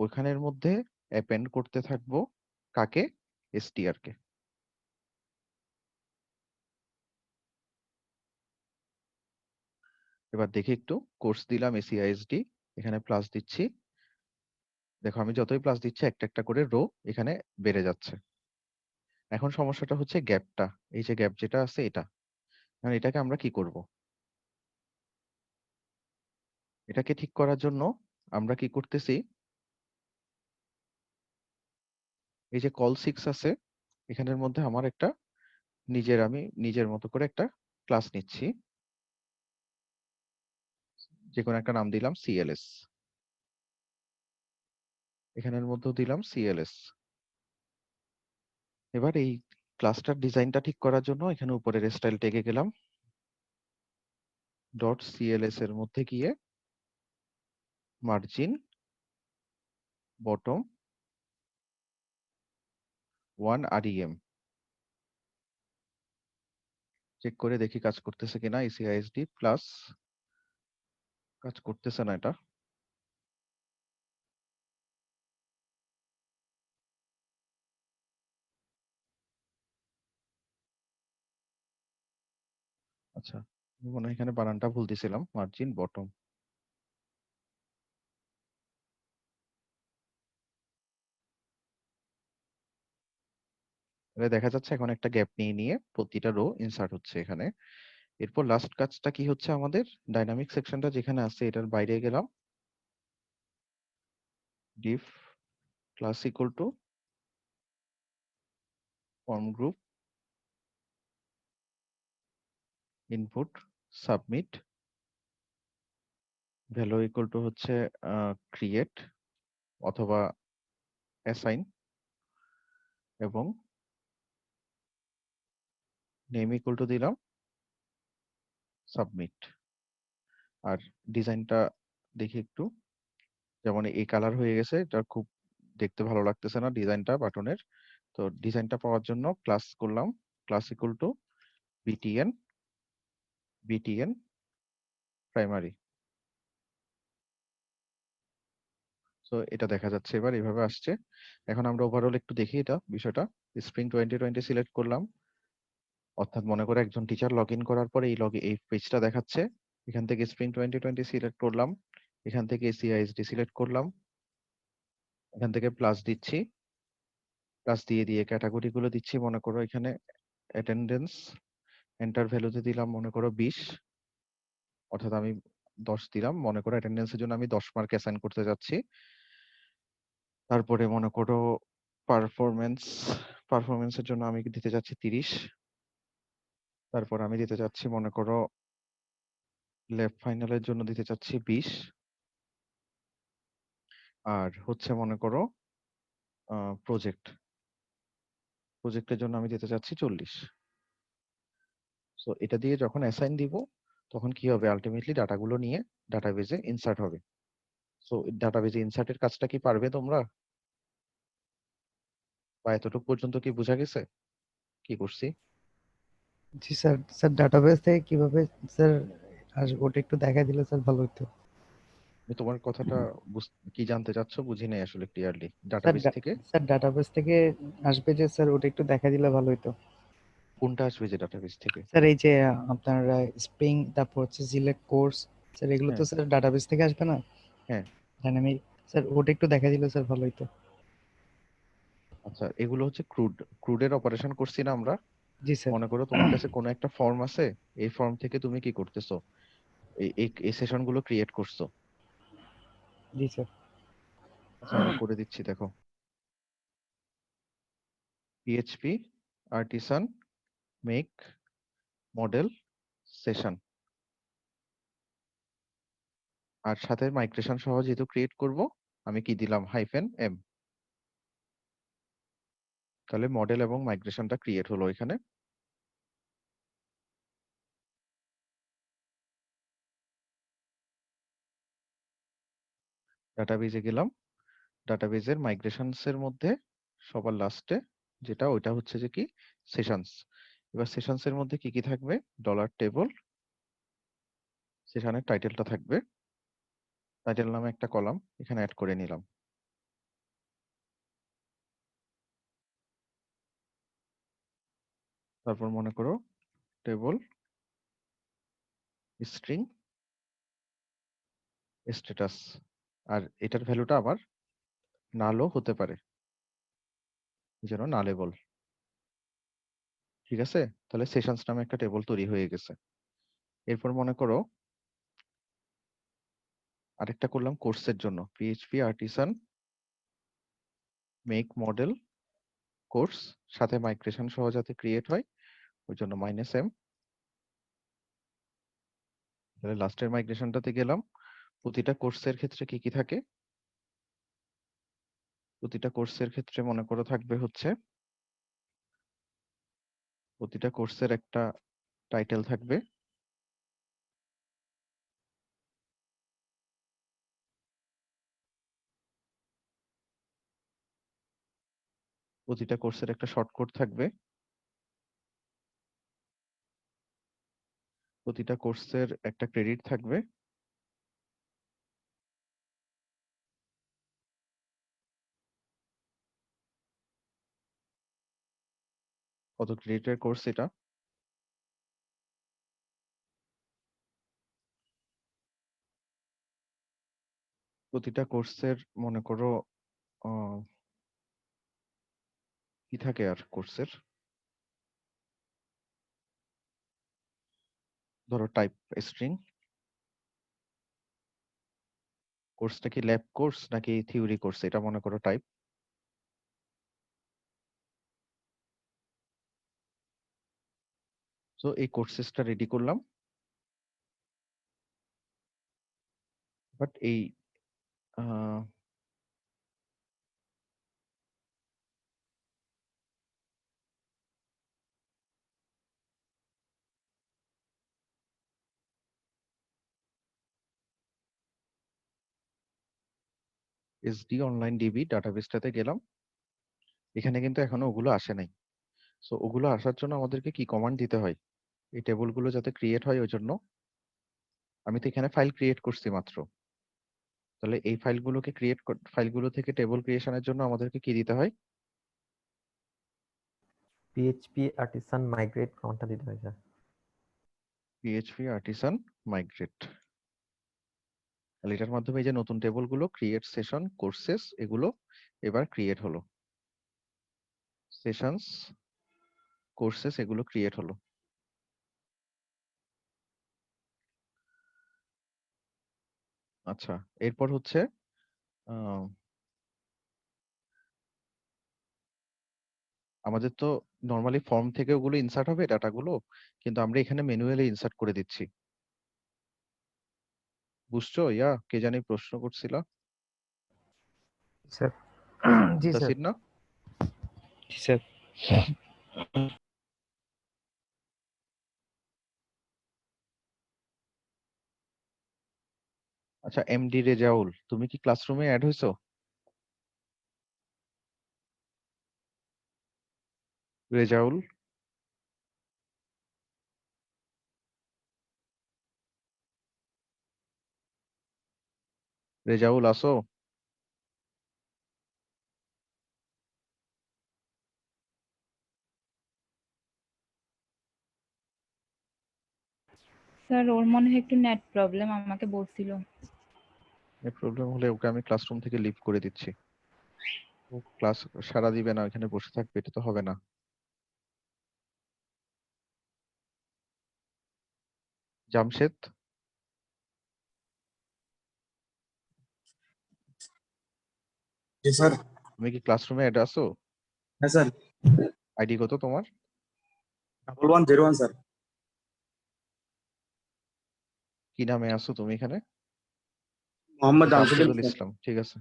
ওইখানের মধ্যে অ্যাপেন্ড করতে থাকবো কাকে, এসটিআর কে। এবার দেখি একটু, কোর্স দিলাম এসিআইএসডি, এখানে প্লাস দিচ্ছি। দেখো আমি যতই প্লাস দিচ্ছি একটা একটা করে রো এখানে বেড়ে যাচ্ছে। এখন সমস্যাটা হচ্ছে গ্যাপটা, এই যে গ্যাপ যেটা আছে এটা। এখন এটাকে আমরা কি করব? এটাকে ঠিক করার জন্য আমরা কি করতেছি, এই যে কল 6 আছে এখানের মধ্যে আমার একটা আমি নিজের মতো করে একটা ক্লাস নিচ্ছি, যে কোনো একটা নাম দিলাম CLS, এখানের মধ্যেও দিলাম CLS। এবার এই ক্লাসটার ডিজাইনটা ঠিক করার জন্য এখানে উপরের স্টাইল টেগে গেলাম, ডট CLS এর মধ্যে গিয়ে মার্জিন বটম 1 REM চেক করে দেখি কাজ করতেছে কিনা। ACISD প্লাস কাজ করতেছে না এটা। আচ্ছা, আমি মনে হয় এখানে বানানটা ভুল দিছিলাম, মার্জিন বটম। দেখা যাচ্ছে এখন একটা গ্যাপ নিয়ে নিয়ে প্রতিটা রো ইনসার্ট হচ্ছে এখানে। এরপর লাস্ট কাজটা কি হচ্ছে, আমাদের ডাইনামিক সেকশনটা যেখানে আছে এটার বাইরে গেলাম, div class equal to form group input submit value equal to হচ্ছে ক্রিয়েট অথবা অ্যাসাইন এবং নেম ইকুয়াল টু দিলাম সাবমিট। আর ডিজাইনটা দেখি একটু, যেমন এই কালার হয়ে গেছে, এটা খুব দেখতে ভালো লাগতেছে না ডিজাইনটা বাটনের। তো ডিজাইনটা পাওয়ার জন্য ক্লাস করলাম, class equal two BTN primary. তো এটা দেখা যাচ্ছে এবার এইভাবে আসছে। এখন আমরা ওভারঅল একটু দেখি এটা বিষয়টা। স্প্রিং 2020 সিলেক্ট করলাম, অর্থাৎ মনে করে একজন টিচার লগ ইন করার পরে এই পেজটা দেখাচ্ছে। এখান থেকে স্প্রিং 2020 সিলেক্ট করলাম, এখান থেকে CISD সিলেক্ট করলাম, এখান থেকে প্লাস দিচ্ছি, প্লাস দিয়ে দিয়ে ক্যাটাগরি গুলো দিচ্ছি। মনে করো এখানে অ্যাটেন্ডেন্স, এন্টার ভ্যালুতে দিলাম মনে করো 20, অর্থাৎ আমি 10 দিলাম। মনে করো অ্যাটেন্ডেন্সের জন্য আমি 10 মার্ক অ্যাসাইন করতে যাচ্ছি। তারপরে মনে করো পারফরমেন্স, পারফরমেন্সের জন্য আমি দিতে যাচ্ছি 30। তারপর আমি দিতে যাচ্ছি মনে করো ল্যাব ফাইনালের জন্য দিতে চাচ্ছি 20। আর হচ্ছে মনে করো প্রজেক্টের জন্য আমি দিতে চাচ্ছি 40। সো এটা দিয়ে যখন অ্যাসাইন দিব তখন কি হবে, আলটিমেটলি ডাটাগুলো নিয়ে ডাটাবেজে ইনসার্ট হবে। সো ডাটাবেজে ইনসার্টের কাজটা কি পারবে তোমরা, বা এতটুকু পর্যন্ত কি বোঝা গেছে কি করছি? জি স্যার। স্যার ডাটাবেস থেকে কিভাবে স্যার আসবে ওটা একটু দেখা দিলে স্যার ভালো হতো। আমি তোমার কথাটা কি জানতে চাচ্ছ বুঝি নাই আসলে ক্লিয়ারলি। স্যার ডাটাবেস থেকে স্যার ডাটাবেস থেকে আসবে যে স্যার ওটা একটু দেখা দিলে ভালো হতো। কোনটা আসবে যে ডাটাবেস থেকে? স্যার এই যে আপনার স্প্রিং, তারপর হচ্ছে সিলেক্ট কোর্স, স্যার এগুলো তো হ্যাঁ, স্যার ডাটাবেস থেকে আসবে না, হ্যাঁ। ডাইনামিক। স্যার ওটা একটু দেখা দিলে স্যার ভালো হতো। আচ্ছা, এগুলো হচ্ছে ক্রুডের অপারেশন করছি না আমরা। জি স্যার। মনে করো তোমার কাছে কোনো একটা ফর্ম আছে, এই ফর্ম থেকে তুমি কি করতেছো, এই সেশন গুলো ক্রিয়েট করছো। জি স্যার। আচ্ছা, আমরা করে দিচ্ছি দেখো। PHP artisan make model session, আর সাথে মাইগ্রেশন সহ যেহেতু ক্রিয়েট করব আমি কি দিলাম -m। তাহলে মডেল এবং মাইগ্রেশনটা ক্রিয়েট হলো এখানে। ডাটাবেজে গেলাম, ডাটাবেজের মাইগ্রেশনস এর মধ্যে সবার লাস্টে যেটা, ওইটা হচ্ছে যে কি সেশনস। এবার সেশনস এর মধ্যে কি কি থাকবে, ডলার টেবল, সেশনের টাইটেলটা থাকবে, টাইটেল নামে একটা কলাম এখানে অ্যাড করে নিলাম। তারপর মনে করো টেবল স্ট্রিং স্ট্যাটাস, আর এটার ভ্যালুটা আবার নালও হতে পারে, এই জন্য নালেবল। ঠিক আছে, তাহলে সেশনস নামে একটা টেবল তৈরি হয়ে গেছে। এরপর মনে করো আরেকটা করলাম কোর্সের জন্য, PHP artisan make model course, সাথে মাইগ্রেশন সহ যাতে ক্রিয়েট হয় ওই জন্য -m। তাহলে লাস্টের মাইগ্রেশনটাতে গেলাম। প্রতিটা কোর্সের ক্ষেত্রে কি কি থাকে? প্রতিটা কোর্সের ক্ষেত্রে মনে করো থাকবে হচ্ছে, প্রতিটা কোর্সের একটা টাইটেল থাকবে, প্রতিটা কোর্সের একটা শর্টকট থাকবে, প্রতিটা কোর্সের একটা ক্রেডিট থাকবে, কত ক্রেডিটের কোর্স এটা, প্রতিটা কোর্সের মনে করো কি থাকে আর কোর্সের, ধরো টাইপ স্ট্রিং, কোর্সটা কি ল্যাব কোর্স নাকি থিওরি কোর্স এটা মনে করো টাইপ। তো এই কোর্সেসটা রেডি করলাম, বাট এই এসডি অনলাইন ডিবি ডাটাবেসটাতে গেলাম, এখানে কিন্তু এখনো ওগুলো আসে নাই। সো ওগুলো আসার জন্য আমাদেরকে কি কমান্ড দিতে হয়, এই টেবিলগুলো যাতে ক্রিয়েট হয় ওই জন্য আমি তো এখানে ফাইল ক্রিয়েট করছি মাত্র। তাহলে এই ফাইলগুলোকে ফাইলগুলো থেকে টেবিল ক্রিয়েশনের জন্য আমাদেরকে কি দিতে হয়? পিএইচপি আর্টিসান মাইগ্রেট কমান্ডটা দিতে হয় স্যার। PHP artisan migrate. তাহলে এটার মাধ্যমে এই যে নতুন টেবিলগুলো ক্রিয়েট সেশন কোর্সেস এগুলো এবার ক্রিয়েট হলো, সেশনস কোর্সেস এগুলো ক্রিয়েট হলো। আচ্ছা, এরপর হচ্ছে আমাদের তো নর্মালি ফর্ম থেকে ওগুলো ইনসার্ট হবে ডাটাগুলো, কিন্তু আমরা এখানে ম্যানুয়ালি ইনসার্ট করে দিচ্ছি। বুঝছো? কে জানি প্রশ্ন করছিল? স্যার জি স্যার মুতাসির না? জি স্যার। আচ্ছা, এমডি রেজাউল, তুমি কি ক্লাসরুমে অ্যাড হয়েছো? রেজাউল, রেজাউল আসো? স্যার ওর মনে হয় একটু নেট প্রবলেম, আমাকে বলছিল। এই প্রবলেম হলে ওকে আমি ক্লাসরুম থেকে লিভ করে দিচ্ছি। ও ক্লাস সারা দিবে না, এখানে বসে থাকবে, এটা তো হবে না। জামশেদ, জি স্যার। তুমি কি ক্লাসরুমে অ্যাড আছো? হ্যাঁ স্যার। আইডি কত তোমার? 1101 স্যার। কি নামে আছো তুমি এখানে? মোহাম্মদ জামশেদুল জামশেদুল ইসলাম। ইসলাম, ঠিক আছে।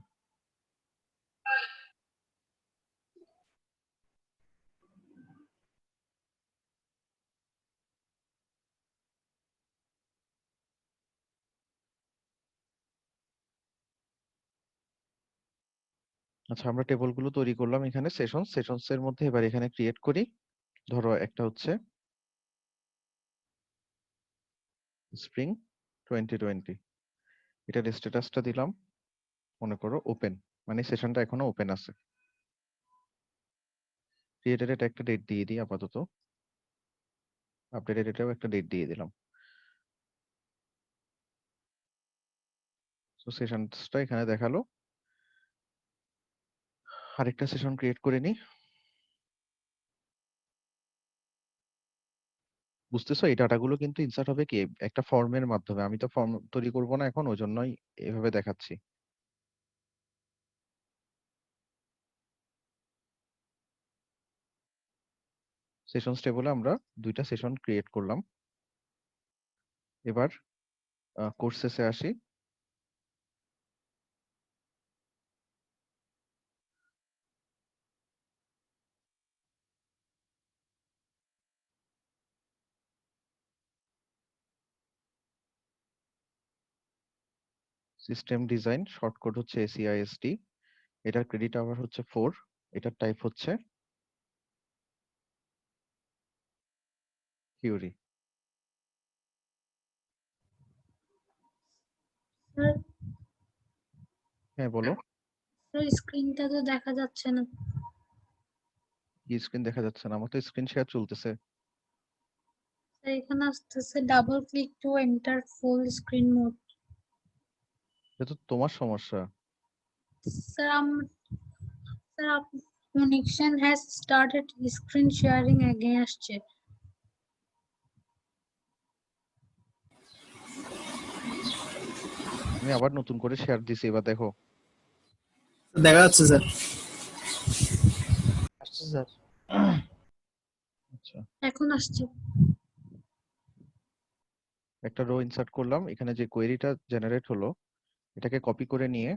আচ্ছা, আমরা টেবিলগুলো তৈরি করলাম এখানে, সেশনস এর মধ্যে এবার এখানে ক্রিয়েট করি। ধরো একটা হচ্ছে স্প্রিং 2020, এটার স্ট্যাটাসটা দিলাম মনে করো ওপেন, মানে সেশনটা এখনো ওপেন আছে। ক্রিয়েটেড একটা ডেট দিয়ে দিই আপাতত, আপডেটেড এটাও একটা ডেট দিয়ে দিলাম। তো সেশনসটা এখানে দেখালো। আরেকটা সেশন ক্রিয়েট করে নিই। বুঝতেছো? এই ডাটাগুলো কিন্তু ইনসার্ট হবে কি একটা ফর্মের মাধ্যমে। আমি তো ফর্ম তৈরি করব না এখন, ওই জন্যই এভাবে দেখাচ্ছি। সেশনস টেবলে আমরা 2টা সেশন ক্রিয়েট করলাম। এবার কোর্সেসে আসি। সিস্টেম ডিজাইন শর্টকাট হচ্ছে SEISD, এটার ক্রেডিট আওয়ার হচ্ছে 4, এটার টাইপ হচ্ছে থিওরি। স্যার হ্যাঁ বলো, স্ক্রিনটা তো দেখা যাচ্ছে না। কি স্ক্রিন দেখা যাচ্ছে না? আমার তো স্ক্রিন শেয়ার চলতেছে। স্যার এখানে আসতেছে double click to enter full screen mode. এটা তো তোমার সমস্যা। Sir sir connection has started screen sharing again আসছে। আমি আবার নতুন করে শেয়ার দিছি, এবার দেখো। দেখা যাচ্ছে স্যার। আসছে স্যার। আচ্ছা, এখন আসছে। একটা রো ইনসার্ট করলাম, এখানে যে কোয়েরিটা জেনারেট হলো এটাকে কপি করে নিয়ে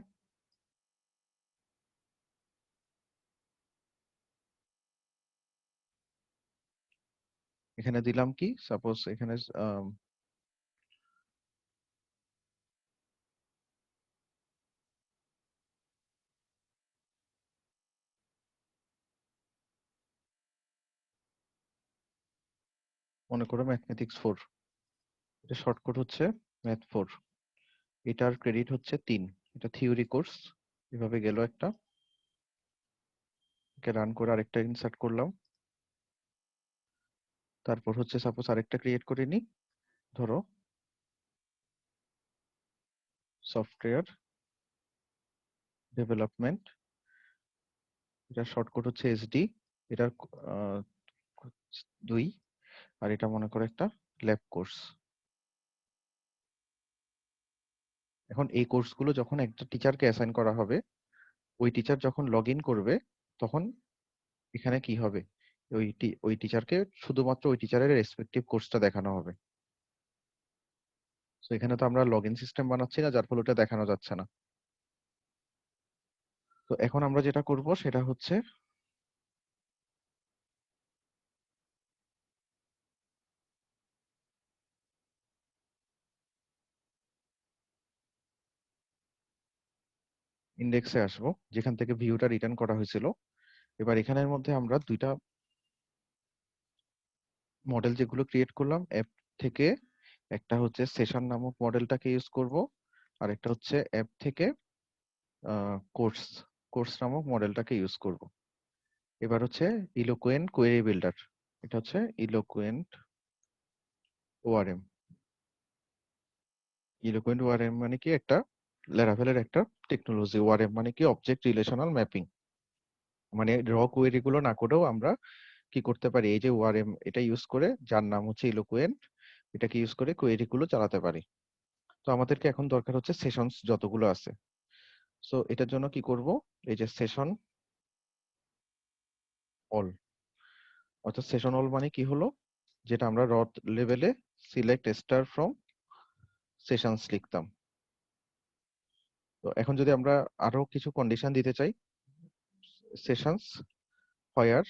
এখানে দিলাম কি, সাপোজ এখানে মনে করো ম্যাথমেটিক্স 4, এটা শর্টকাট হচ্ছে ম্যাথ 4, এটার ক্রেডিট হচ্ছে 3, এটা থিওরি কোর্স। এভাবে গেল একটা, একে রান করে আরেকটা ইনসার্ট করলাম। তারপর হচ্ছে সাপোজ আরেকটা ক্রিয়েট করে নি, ধরো সফটওয়্যার ডেভেলপমেন্ট, এটা শর্টকাট হচ্ছে SD, এটার 2, আর এটা মনে করো একটা ল্যাব কোর্স। এখন এই কোর্সগুলো যখন একটা টিচারকে অ্যাসাইন করা হবে, ওই টিচার যখন লগ ইন করবে তখন এখানে কি হবে, ওই টিচারকে শুধুমাত্র ওই টিচারের রেসপেক্টিভ কোর্সটা দেখানো হবে। তো এখানে তো আমরা লগ ইন সিস্টেম বানাচ্ছি না, যার ফলে ওটা দেখানো যাচ্ছে না। তো এখন আমরা যেটা করব সেটা হচ্ছে ইন্ডেক্সে আসবো, যেখান থেকে ভিউটা রিটার্ন করা হয়েছিল। এবার এখানের মধ্যে আমরা 2টা মডেল যেগুলো ক্রিয়েট করলাম অ্যাপ থেকে, একটা হচ্ছে সেশন নামক মডেলটাকে ইউজ করব, আর একটা হচ্ছে অ্যাপ থেকে কোর্স কোর্স নামক মডেলটাকে ইউজ করব। এবার হচ্ছে ইলোকুয়েন্ট কোয়েরি বিল্ডার, এটা হচ্ছে ইলোকুয়েন্ট ORM। ইলোকুয়েন্ট ORM মানে কি, একটা ল্যারাভেলের একটা টেকনোলজি। ORM মানে কি, অবজেক্ট রিলেশনাল ম্যাপিং। মানে র কোয়েরি গুলো না করেও আমরা কি করতে পারি, এই যে ORM এটা ইউজ করে, যার নাম হচ্ছে ইলোকুয়েন্ট, এটাকে ইউজ করে কোয়েরি গুলো চালাতে পারি। তো আমাদেরকে এখন দরকার হচ্ছে সেশনস যতগুলো আছে। সো এটার জন্য কি করব, এই যে সেশন অল, অর্থাৎ সেশন অল মানে কি হলো, যেটা আমরা র লেভেলে সিলেক্ট স্টার ফ্রম সেশনস লিখতাম। তো এখন যদি আমরা আরো কিছু কন্ডিশন দিতে চাই, sessions where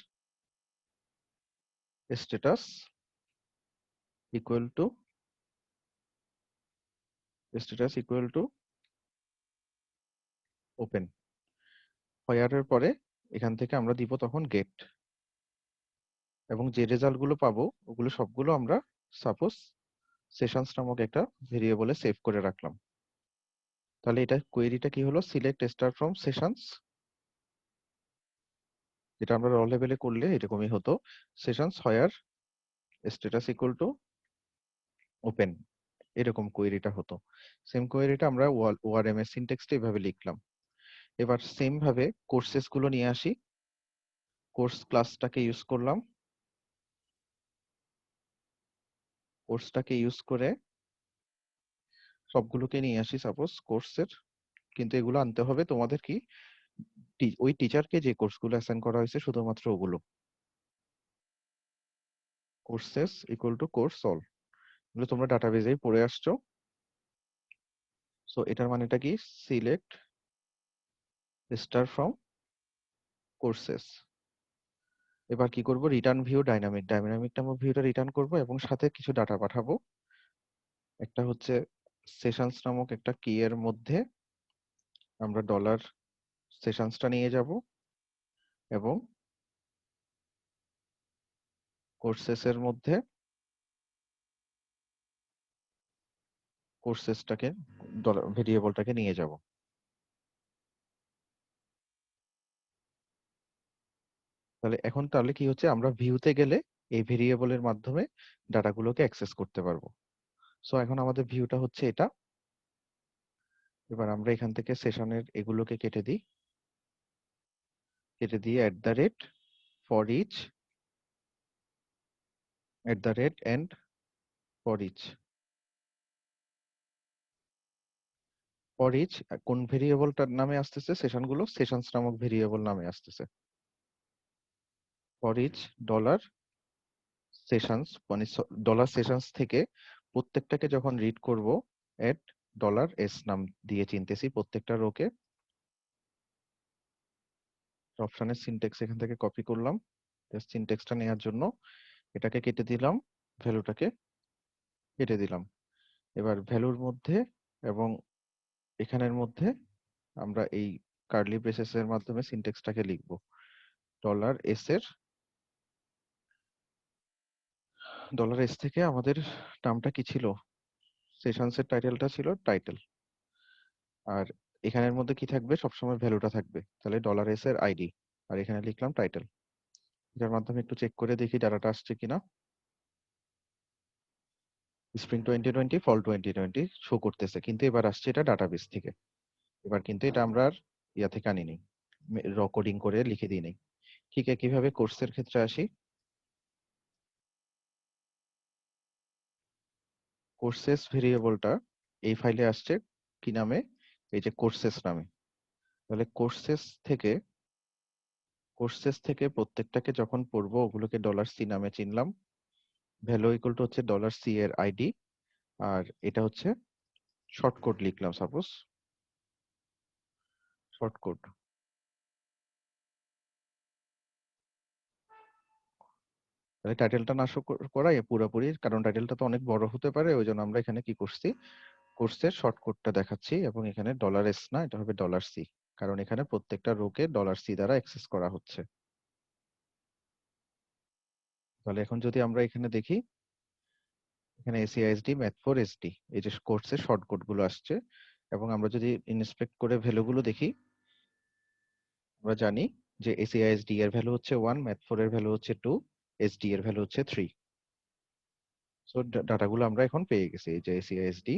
status equal to open, হোয়ারের পরে এখান থেকে আমরা দিব তখন গেট, এবং যে রেজাল্ট গুলো পাবো ওগুলো সবগুলো আমরা সাপোজ সেশনস নামক একটা ভেরিয়েবলে সেভ করে রাখলাম। তাহলে এটা কোয়েরিটা কি হলো, সিলেক্ট স্টার ফ্রম সেশনস, যেটা আমরা র লেভেলে করলে এরকমই হতো, sessions where status equal to open, এরকম কোয়েরিটা হতো। সেম কোয়েরিটা আমরা ORM এর সিনট্যাক্সটা এভাবে লিখলাম। এবার সেম ভাবে কোর্সেস গুলো নিয়ে আসি, কোর্স ক্লাসটাকে ইউজ করলাম, কোর্সটাকে ইউজ করে সবগুলোকে নিয়ে আসি সাপোজ কোর্সের, কিন্তু এগুলো আনতে হবে তোমাদের কি ওই টিচারকে যে কোর্সগুলো অ্যাসাইন করা হয়েছে শুধুমাত্র ওগুলো। Courses equal to course all, এগুলো তোমরা ডাটাবেজেই পড়ে আসছো। সো এটার মানেটা কি, সিলেক্ট স্টার ফ্রম কোর্সেস। এবার কি করব, রিটার্ন ভিউ ডাইনামিক, ডাইনামিকটা ভিউটা রিটার্ন করব এবং সাথে কিছু ডাটা পাঠাবো। একটা হচ্ছে সেশনস নামক একটা কি এর মধ্যে আমরা ডলার সেশনসটা নিয়ে যাব এবং কোর্সেস এর মধ্যে কোর্সেসটাকে ডলার ভেরিয়েবলটাকে নিয়ে যাব। তাহলে কি হচ্ছে, আমরা ভিউতে গেলে এই ভেরিয়েবলের মাধ্যমে ডাটাগুলোকে অ্যাক্সেস করতে পারবো। সো এখন আমাদের ভিউটা হচ্ছে এটা। এবার আমরা এখান থেকে সেশনের এগুলোকে কেটে দিই, কেটে দিয়ে @for each @and for each for each কোন ভেরিয়েবলটার নামে আসতেছে, সেশনগুলো সেশনস নামক ভেরিয়েবল নামে আসতেছে। for each ডলার সেশনস, মানে ডলার সেশনস থেকে প্রত্যেকটাকে যখন রিড করব $s নাম দিয়ে চিনতেছি প্রত্যেকটা রোকে। অপশনের সিনট্যাক্স এখান থেকে কপি করলাম, জাস্ট সিনট্যাক্সটা নেওয়ার জন্য এটাকে কেটে দিলাম, ভ্যালুটাকে কেটে দিলাম। এবার ভ্যালুর মধ্যে এবং এখানের মধ্যে আমরা এই কার্লি ব্রেসেস এর মাধ্যমে সিনট্যাক্সটাকে লিখব। $s থেকে আমাদের নামটা কি ছিল, সেশনস এর টাইটেলটা ছিল টাইটেল, আর এখানের মধ্যে কি থাকবে, সবসময় ভ্যালুটা থাকবে, তাহলে $s এর আইডি, আর এখানে লিখলাম টাইটেল। এটার মাধ্যমে একটু চেক করে দেখি ডাটাটা আসছে কিনা। স্প্রিং 2020 ফল 2020 শো করতেছে, কিন্তু এবার আসছে এটা ডাটাবেস থেকে। এবার কিন্তু এটা আমরা আর ইয়া থেকে আনিনি, কোডিং করে লিখে দিই নাই। ঠিক একইভাবে কোর্সের ক্ষেত্রে আসি। কোর্সেস ভেরিয়েবলটা এই ফাইলে আসছে কি নামে, এই যে কোর্সেস নামে। তাহলে কোর্সেস থেকে প্রত্যেকটাকে যখন পড়বো ওগুলোকে $c নামে চিনলাম। ভ্যালু ইকুয়াল টু হচ্ছে $c এর আইডি, আর এটা হচ্ছে শর্ট কোড লিখলাম, সাপোজ শর্ট কোড। তাহলে টাইটেলটা না শো করাই পুরোপুরি, কারণ টাইটেলটা তো অনেক বড় হতে পারে, ওই জন্য আমরা এখানে কি করছি, কোর্সের শর্ট কোডটা দেখাচ্ছি এবং এখানে $s না, এটা হবে $c, কারণ এখানে প্রত্যেকটা রোকে $c দ্বারা অ্যাক্সেস করা হচ্ছে। তাহলে এখন যদি আমরা এখানে দেখি, এখানে ACISD Math4SD এই যে কোর্সের শর্ট কোড গুলো আসছে, এবং আমরা যদি ইন্সপেক্ট করে ভ্যালুগুলো দেখি, আমরা জানি যে ACISD এর ভ্যালু হচ্ছে 1, Math4 এর ভ্যালু হচ্ছে 2, SD এর ভ্যালু হচ্ছে 3। সো ডাটাগুলো আমরা এখন পেয়ে গেছি, এই যে ACISD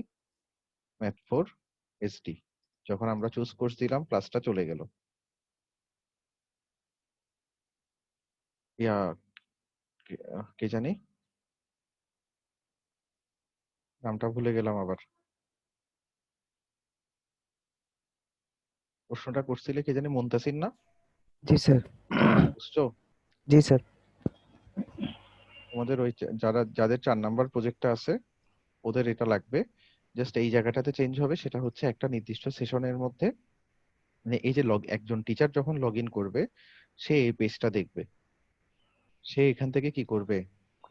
Math4 SD। যখন আমরা চুজ কোর্স দিলাম, প্লাসটা চলে গেল। ইয়া কে জানি, নামটা ভুলে গেলাম আবার। প্রশ্নটা করছিলে কে জানি, মুনতাসির না? জি স্যার। বুঝছো? জি স্যার। তোমাদের ওই যাদের 4 নাম্বার প্রজেক্টটা আছে ওদের এটা লাগবে। জাস্ট এই জায়গাটাতে চেঞ্জ হবে, সেটা হচ্ছে একটা নির্দিষ্ট সেশনের মধ্যে, মানে এই যে একজন টিচার যখন লগ ইন করবে, সে এই পেজটা দেখবে। সে এখান থেকে কি করবে,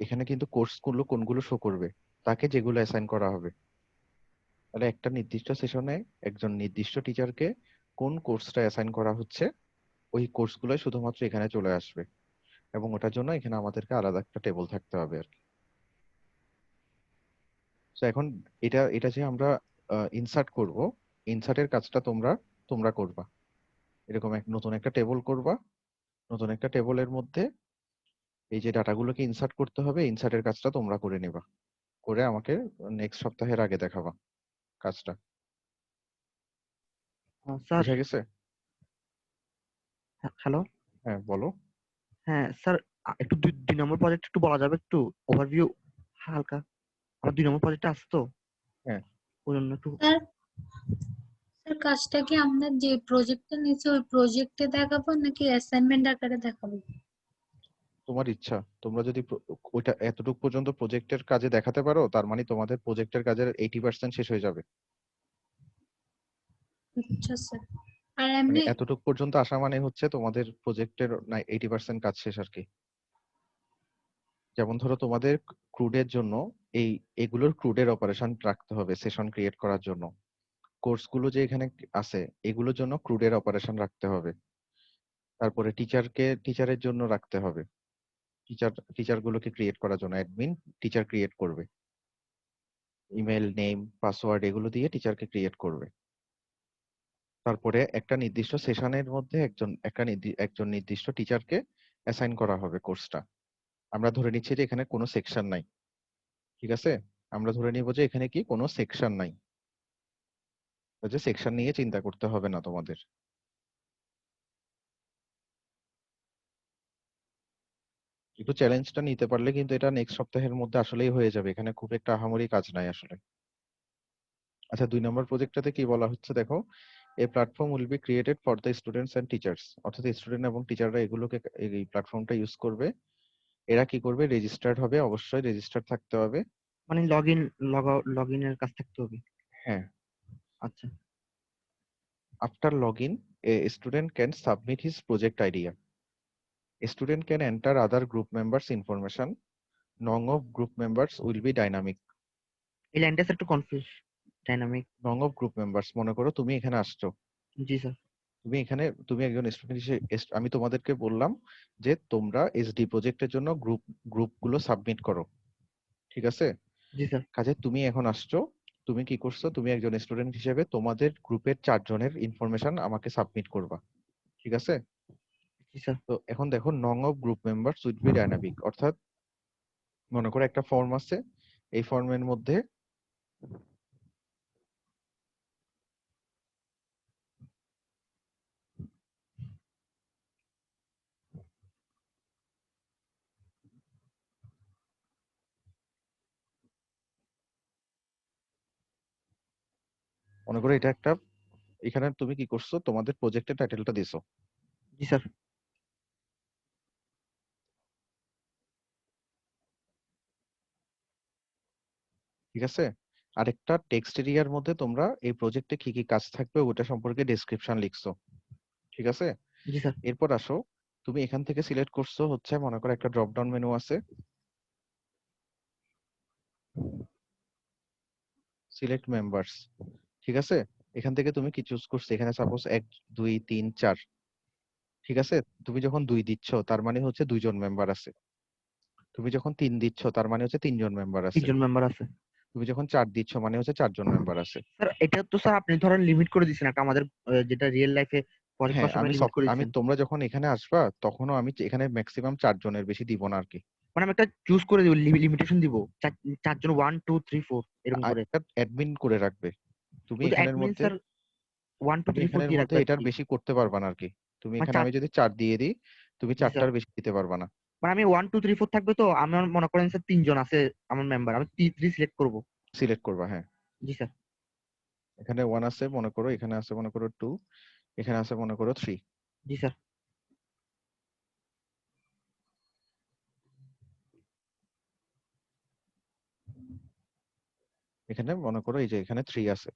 এখানে কিন্তু কোর্সগুলো কোনগুলো শো করবে, তাকে যেগুলো অ্যাসাইন করা হবে। তাহলে একটা নির্দিষ্ট সেশনে একজন নির্দিষ্ট টিচারকে কোন কোর্সটা অ্যাসাইন করা হচ্ছে, ওই কোর্সগুলোই শুধুমাত্র এখানে চলে আসবে, এবং ওটার জন্য এখানে আমাদেরকে আলাদা একটা টেবিল থাকতে হবে আর কি। তো এখন এটা যে আমরা ইনসার্ট করব, ইনসার্টের কাজটা তোমরা করবা। এরকম নতুন একটা টেবিল করবা, নতুন একটা টেবিলের মধ্যে এই যে ডাটাগুলোকে ইনসার্ট করতে হবে, ইনসার্টের কাজটা তোমরা করে নিবা, করে আমাকে নেক্সট সপ্তাহের আগে দেখাবা কাজটা। স্যার। বুঝা গেছে? হ্যালো। হ্যাঁ বলো। হ্যাঁ স্যার, একটু 2 নম্বর প্রজেক্ট একটু বলা যাবে, একটু ওভারভিউ হালকা। আমার 2 নম্বর প্রজেক্টটা আছে তো, হ্যাঁ। ওই জন্য একটু স্যার স্যার কাজটা কি আমরা যে প্রজেক্টটা নিয়েছি ওই প্রজেক্টে দেখাবো নাকি অ্যাসাইনমেন্ট আকারে দেখাবো? তোমার ইচ্ছা। তোমরা যদি ওইটা এতটুকু পর্যন্ত প্রজেক্টের কাজে দেখাতে পারো, তার মানে তোমাদের প্রজেক্টের কাজের 80% শেষ হয়ে যাবে। আচ্ছা স্যার। আর মানে এমনি এতটুকু পর্যন্ত আসা মানে হচ্ছে তোমাদের প্রজেক্টের 80% কাজ শেষ আর কি। যেমন ধরো তোমাদের ক্রুডের জন্য এগুলোর ক্রুডের অপারেশন রাখতে হবে সেশন ক্রিয়েট করার জন্য। কোর্সগুলো যে এখানে আছে এগুলোর জন্য ক্রুডের অপারেশন রাখতে হবে। তারপরে টিচারের জন্য রাখতে হবে। টিচারগুলোকে ক্রিয়েট করার জন্য অ্যাডমিন টিচার ক্রিয়েট করবে। ইমেল, নেম, পাসওয়ার্ড এগুলো দিয়ে টিচারকে ক্রিয়েট করবে। তারপরে একটা নির্দিষ্ট সেশনের মধ্যে একজন নির্দিষ্ট টিচারকে অ্যাসাইন করা হবে কোর্সটা। আমরা ধরে নিচ্ছি যে এখানে কোনো সেকশন নাই, ঠিক আছে? আমরা ধরে নিব যে এখানে কি কোনো সেকশন নাই, যে সেকশন নিয়ে চিন্তা করতে হবে না তোমাদের। একটু চ্যালেঞ্জটা নিতে পারলে কিন্তু এটা নেক্সট সপ্তাহের মধ্যে আসলেই হয়ে যাবে। এখানে খুব একটা আহামরি কাজ নাই আসলে। আচ্ছা, 2 নম্বর প্রজেক্টটাতে কি বলা হচ্ছে দেখো, a platform will be created for the students and teachers. অর্থাৎ স্টুডেন্ট এবং টিচাররা এগুলোকে এই প্ল্যাটফর্মটা ইউজ করবে। এরা কি করবে? রেজিস্টার্ড হবে, অবশ্যই রেজিস্টার্ড থাকতে হবে। মানে লগ ইনের কাজ থাকতে হবে। হ্যাঁ। আচ্ছা After login, a student can submit his project idea. A student can enter other group members' information. None of group members will be dynamic. এই লাইনটা স্যার একটু confuse. Dynamic. None of group members, মনে করো তুমি এখানে আসছো, জি স্যার। তুমি একজন স্টুডেন্ট হিসেবে আমি তোমাদেরকে বললাম যে তোমরা এসডি প্রজেক্টের জন্য গ্রুপগুলো সাবমিট করো, ঠিক আছে? জি স্যার। কাজে তুমি এখন আসছো, তুমি কি করছো? তুমি একজন স্টুডেন্ট হিসেবে তোমাদের গ্রুপের 4 জনের ইনফরমেশন আমাকে সাবমিট করবা, ঠিক আছে? জি স্যার। তো এখন দেখো, নং of group members will be dynamic. অর্থাৎ মনে করো একটা ফর্ম আছে, এই ফর্মের মধ্যে মনে করো এটা একটা, এখানে তুমি কি করছো? তোমাদের প্রজেক্টের টাইটেলটা দিছো, জি স্যার। ঠিক আছে? আরেকটা টেক্সট এরিয়ার মধ্যে তোমরা এই প্রজেক্টে কি কি কাজ থাকবে ওটা সম্পর্কে ডেসক্রিপশন লিখছো, ঠিক আছে? জি স্যার। এরপর আসো, তুমি এখান থেকে সিলেক্ট করছো হচ্ছে মনে করো একটা ড্রপ ডাউন মেনু আছে, সিলেক্ট মেম্বারস, ঠিক আছে? এখান থেকে তুমি কি চুজ করছো? এখানে সাপোজ 1 2 3 4, ঠিক আছে? তুমি যখন 2 দিচ্ছ তার মানে হচ্ছে 2 জন মেম্বার আছে। তুমি যখন 3 দিচ্ছ তার মানে হচ্ছে 3 জন মেম্বার আছে। 3 জন মেম্বার আছে। তুমি যখন 4 দিচ্ছ মানে হচ্ছে 4 জন মেম্বার আছে। স্যার এটা তো স্যার আপনি ধরেন লিমিট করে দিয়েছেন একটা আমাদের যেটা রিয়েল লাইফে প্রজেক্ট হ্যাঁ, করার সময় লিমিট করে আমি দিয়েছেন। তোমরা যখন এখানে আসবা তখনও আমি এখানে ম্যাক্সিমাম 4 জনের বেশি দিব না আর কি। মানে আমি একটা চুজ করে দিব, লিমিটেশন দিব 4 জন 1 2 3 4 এরকম করে। একটা অ্যাডমিন করে রাখবে। তুমি কিন্তু এখানের অ্যাডমিন মধ্যে স্যার 1 2 3 4 দিয়ে রাখবে এটার আর কি। বেশি করতে পারবা না আর কি। তুমি মানে এখানে আমি যদি 4 দিয়ে দিই, তুমি জি স্যার। 4টার বেশি দিতে পারবা না। মানে আমি 1 2 3 4 থাকবে তো আমার মনে করেন স্যার 3 জন আছে আমার মেম্বার, আমি 3 সিলেক্ট করব। সিলেক্ট করবা, হ্যাঁ। জি স্যার। এখানে 1 আছে মনে করো, এখানে আছে মনে করো 2, এখানে আছে মনে করো 3। জি স্যার। এখানে মনে করো এই যে এখানে 3 আছে,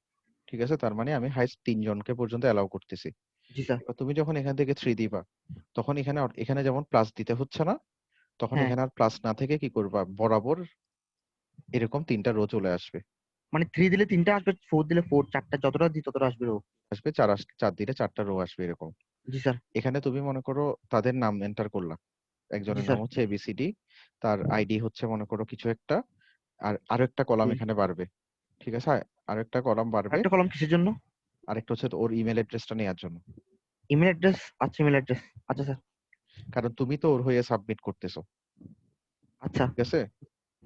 ঠিক আছে? তার মানে আমি হাইস্ট 3 জনকে পর্যন্ত অ্যালাউ করতেছি। জি স্যার। এবার তুমি যখন এখান থেকে 3 দিবা, তখন এখানে যেমন প্লাস দিতে হচ্ছে না, তখন হ্যাঁ এখানে আর প্লাস না থেকে কি করবা? বরাবর এরকম 3টা রো চলে আসবে। মানে 3 দিলে 3টা আসবে, 4 দিলে 4, 4টা যতটা দিই ততটা আসবে রো। 4 দিলে 4টা রো আসবে এরকম। জি স্যার। এখানে তুমি মনে করো তাদের নাম এন্টার করলা। জি একজনের নাম স্যার। হচ্ছে এবিসিডি, তার আইডি হচ্ছে মনে করো কিছু একটা, আর আরো একটা কলাম জি। এখানে বাড়বে, ঠিক আছে? আরো একটা কলাম বাড়বে, আরেকটা কলাম কিসের জন্য? আরেকটা হচ্ছে ওর ইমেল অ্যাড্রেসটা নেওয়ার জন্য। Email address. আচ্ছা ইমেল অ্যাড্রেস। আচ্ছা স্যার। কারণ তুমি তো ওর হয়ে সাবমিট করতেছো, আচ্ছা। ঠিক আছে?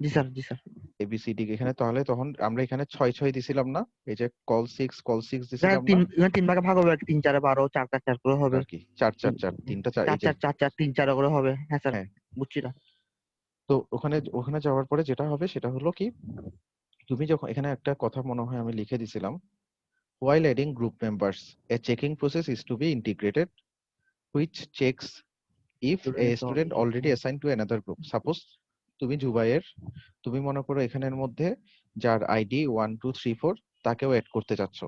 জি স্যার। জি স্যার। এবিসিডি এখানে, তাহলে তখন আমরা এখানে 6 দিছিলাম না? এই যে কল 6 স্যার দিছিলাম না? 3 ভাগে ভাগ হবে আর কি, 3 4 12, 4 4 4 করে হবে। আর কি 4 4 4 3টা 4 4 এই যে, 4 4 4 3 4 করে হবে। হ্যাঁ স্যার হ্যাঁ। বুঝছি না। তো ওখানে যাওয়ার পরে যেটা হবে সেটা হলো কি, তুমি যখন এখানে একটা কথা মনে হয় আমি লিখে দিছিলাম, while adding group members a checking process is to be integrated which checks if a student already assigned to another group. Suppose তুমি জুবাইয়ের, তুমি মনে করো এখানের মধ্যে যার আইডি 1 2 3 4 তাকেও অ্যাড করতে চাচ্ছ,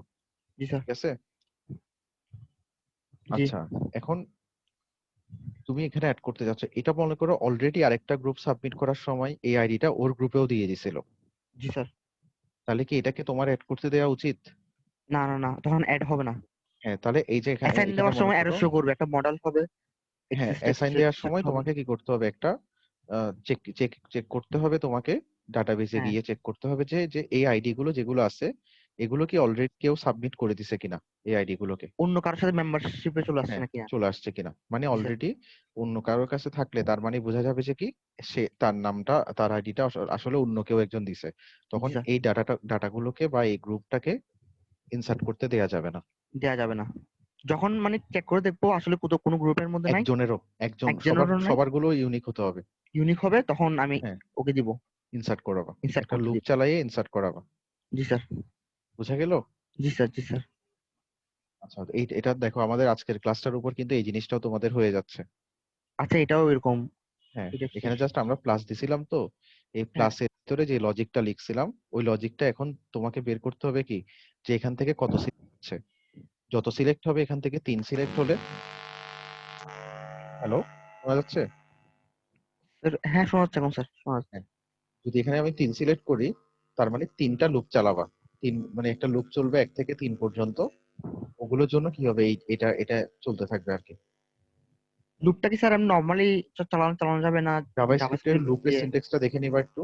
জি স্যার। ঠিক আছে? জি আচ্ছা, এখন তুমি এখানে অ্যাড করতে যাচ্ছ, এটা মনে করো অলরেডি আরেকটা গ্রুপ সাবমিট করার সময় এই আইডিটা ওর গ্রুপেও দিয়ে দিছিল, জি স্যার। তাহলে কি এটাকে তোমার অ্যাড করতে দেওয়া উচিত? না না না, তখন অ্যাড হবে না। হ্যাঁ, তাহলে এই যে অ্যাসাইন এখানে দেওয়ার মনে সময় করো অ্যারো শো করবে, একটা মডেল হবে, হ্যাঁ, existed অ্যাসাইন state দেওয়ার check সময় হবে। তোমাকে কি করতে হবে, একটা চেক চেক চেক করতে হবে, তোমাকে ডাটাবেসে হ্যাঁ, গিয়ে চেক করতে হবে যে যে এই আইডি গুলো যেগুলো আছে এগুলো কি অলরেডি কেউ সাবমিট করে দিছে কিনা, এই আইডি গুলোকে। অন্য কারোর সাথে মেম্বারশিপে চলে আসছে হ্যাঁ, নাকি না। চলে আসছে কিনা, মানে জি স্যার। অলরেডি অন্য কারোর কাছে থাকলে তার মানে বোঝা যাবে যে কি সে তার নামটা তার আইডিটা আসলে অন্য কেউ একজন দিছে, তখন জি স্যার, এই ডাটাগুলোকে বা এই গ্রুপটাকে ইনসার্ট করতে দেয়া যাবে না। দেওয়া যাবে না। যখন মানে চেক করে দেখবো আসলে কোনো গ্রুপের মধ্যে নাই, একজন একজনেরও নাই, সবার গুলো ইউনিক হতে হবে। ইউনিক হবে, তখন আমি হ্যাঁ, ওকে দিব, ইনসার্ট করাবা, ইনসার্ট একটা করতে লুপ দিব। চালাইয়ে ইনসার্ট করাবা। জি স্যার। বুঝা গেল? জি স্যার। জি স্যার। আচ্ছা, এটা দেখো আমাদের আজকের ক্লাসটার উপর কিন্তু এই জিনিসটাও তোমাদের হয়ে যাচ্ছে। আচ্ছা, এটাও এরকম। হ্যাঁ, এটা এখানে জাস্ট আমরা প্লাস দিছিলাম, তো এই হ্যাঁ, প্লাসের ভিতরে যে লজিকটা লিখছিলাম ওই লজিকটা এখন তোমাকে বের করতে হবে কি, যে এখান থেকে কত সিলেক্ট হচ্ছে, যত সিলেক্ট হবে এখান থেকে 3 সিলেক্ট হলে, হ্যালো শোনা যাচ্ছে? স্যার, হ্যাঁ শোনা যাচ্ছে এখন স্যার, শোনা যাচ্ছে। হ্যাঁ, যদি এখানে আমি 3 সিলেক্ট করি তার মানে 3টা লুপ চালাবা, মানে একটা লুপ চলবে 1 থেকে 3 পর্যন্ত, ওগুলোর জন্য কি হবে এটা এটা চলতে থাকবে আর কি। লুপটা কি স্যার আমি নর্মালি চালানো যাবে না জাভাস্ক্রিপ্টের জাভাস্ক্রিপ্ট লুপের দিয়ে? সিনট্যাক্সটা দেখে নিবা একটু।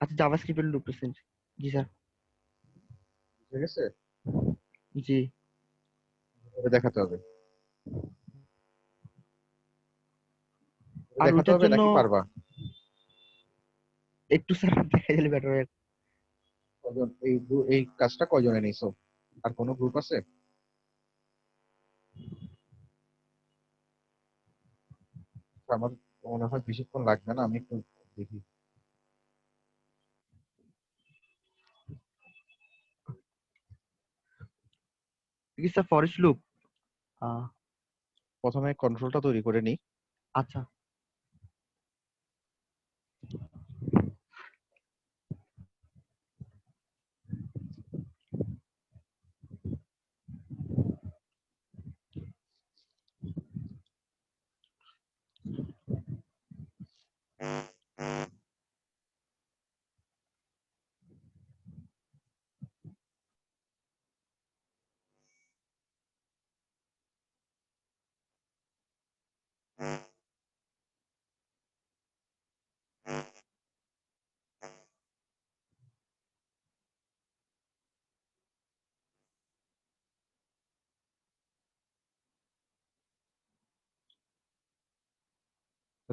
আচ্ছা, জাভাস্ক্রিপ্টের লুপ সেন্স। জি স্যার। ঠিক আছে, জি। এটা দেখাতে হবে, আর দেখাতে ওইটার হবে জন্য নাকি পারবা? একটু স্যার দেখা গেলে বেটার হয়। কয়জন এই কাজটা কয়জনে নিছো? আর কোনো গ্রুপ আছে? আমার মনে হয় বেশিক্ষণ লাগবে না, আমি একটু দেখি। কি স্যার ফর ইচ লুপ? প্রথমে কন্ট্রোলটা তৈরি করে নিই। আচ্ছা।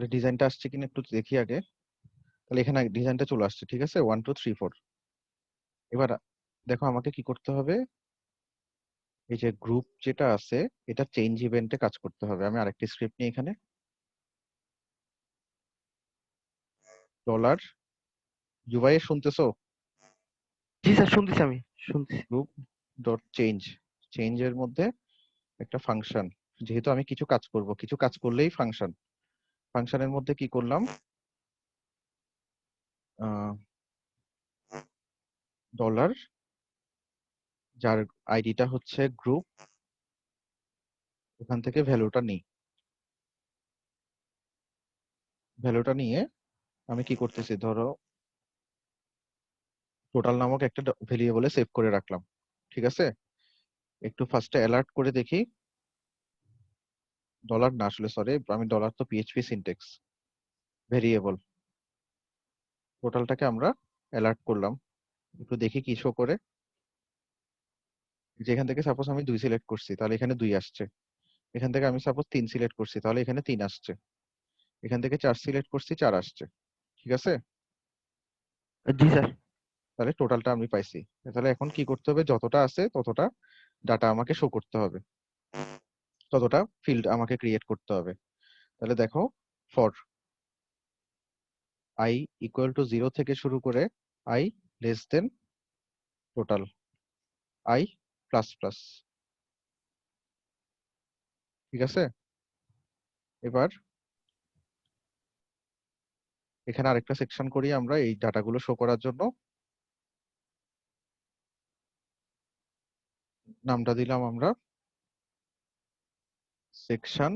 তাহলে ডিজাইনটা আসছে কিনা একটু দেখি আগে। তাহলে এখানে ডিজাইনটা চলে আসছে, ঠিক আছে, 1 2 3 4। এবার দেখো আমাকে কি করতে হবে, এই যে গ্রুপ যেটা আছে এটা চেঞ্জ ইভেন্টে কাজ করতে হবে। আমি আরেকটি স্ক্রিপ্ট নিই এখানে, ডলার জুবাই শুনতেছো? জি স্যার, শুনতেছি, আমি শুনতেছি। গ্রুপ ডট চেঞ্জ এর মধ্যে একটা ফাংশন, যেহেতু আমি কিছু কাজ করব, কিছু কাজ করলেই ফাংশন, ফাংশনের মধ্যে কি করলাম, ডলার যার আইডিটা হচ্ছে গ্রুপ, ওখান থেকে ভ্যালুটা নিই, ভ্যালুটা নিয়ে আমি কি করতেছি, ধরো টোটাল নামক একটা ভেরিয়েবলে সেভ করে রাখলাম, ঠিক আছে। একটু ফার্স্টে অ্যালার্ট করে দেখি, ডলার না আসলে সরি, আমি ডলার তো পিএইচপি সিনট্যাক্স, ভেরিয়েবল টোটালটাকে আমরা অ্যালার্ট করলাম, একটু দেখি কি শো করে। যেখান থেকে সাপোজ আমি 2 সিলেক্ট করছি তাহলে এখানে 2 আসছে, এখান থেকে আমি সাপোজ 3 সিলেক্ট করছি তাহলে এখানে 3 আসছে, এখান থেকে 4 সিলেক্ট করছি 4 আসছে, ঠিক আছে। জি স্যার। তাহলে টোটালটা আমি পাইছি। তাহলে এখন কি করতে হবে, যতটা আছে ততটা ডাটা আমাকে শো করতে হবে, ততটা ফিল্ড আমাকে ক্রিয়েট করতে হবে। তাহলে দেখো, ফর i ইকুয়াল টু 0 থেকে শুরু করে i less than total I plus plus. ঠিক আছে, এবার এখানে আরেকটা সেকশন করি আমরা এই ডাটাগুলো শো করার জন্য। নামটা দিলাম আমরা সেকশন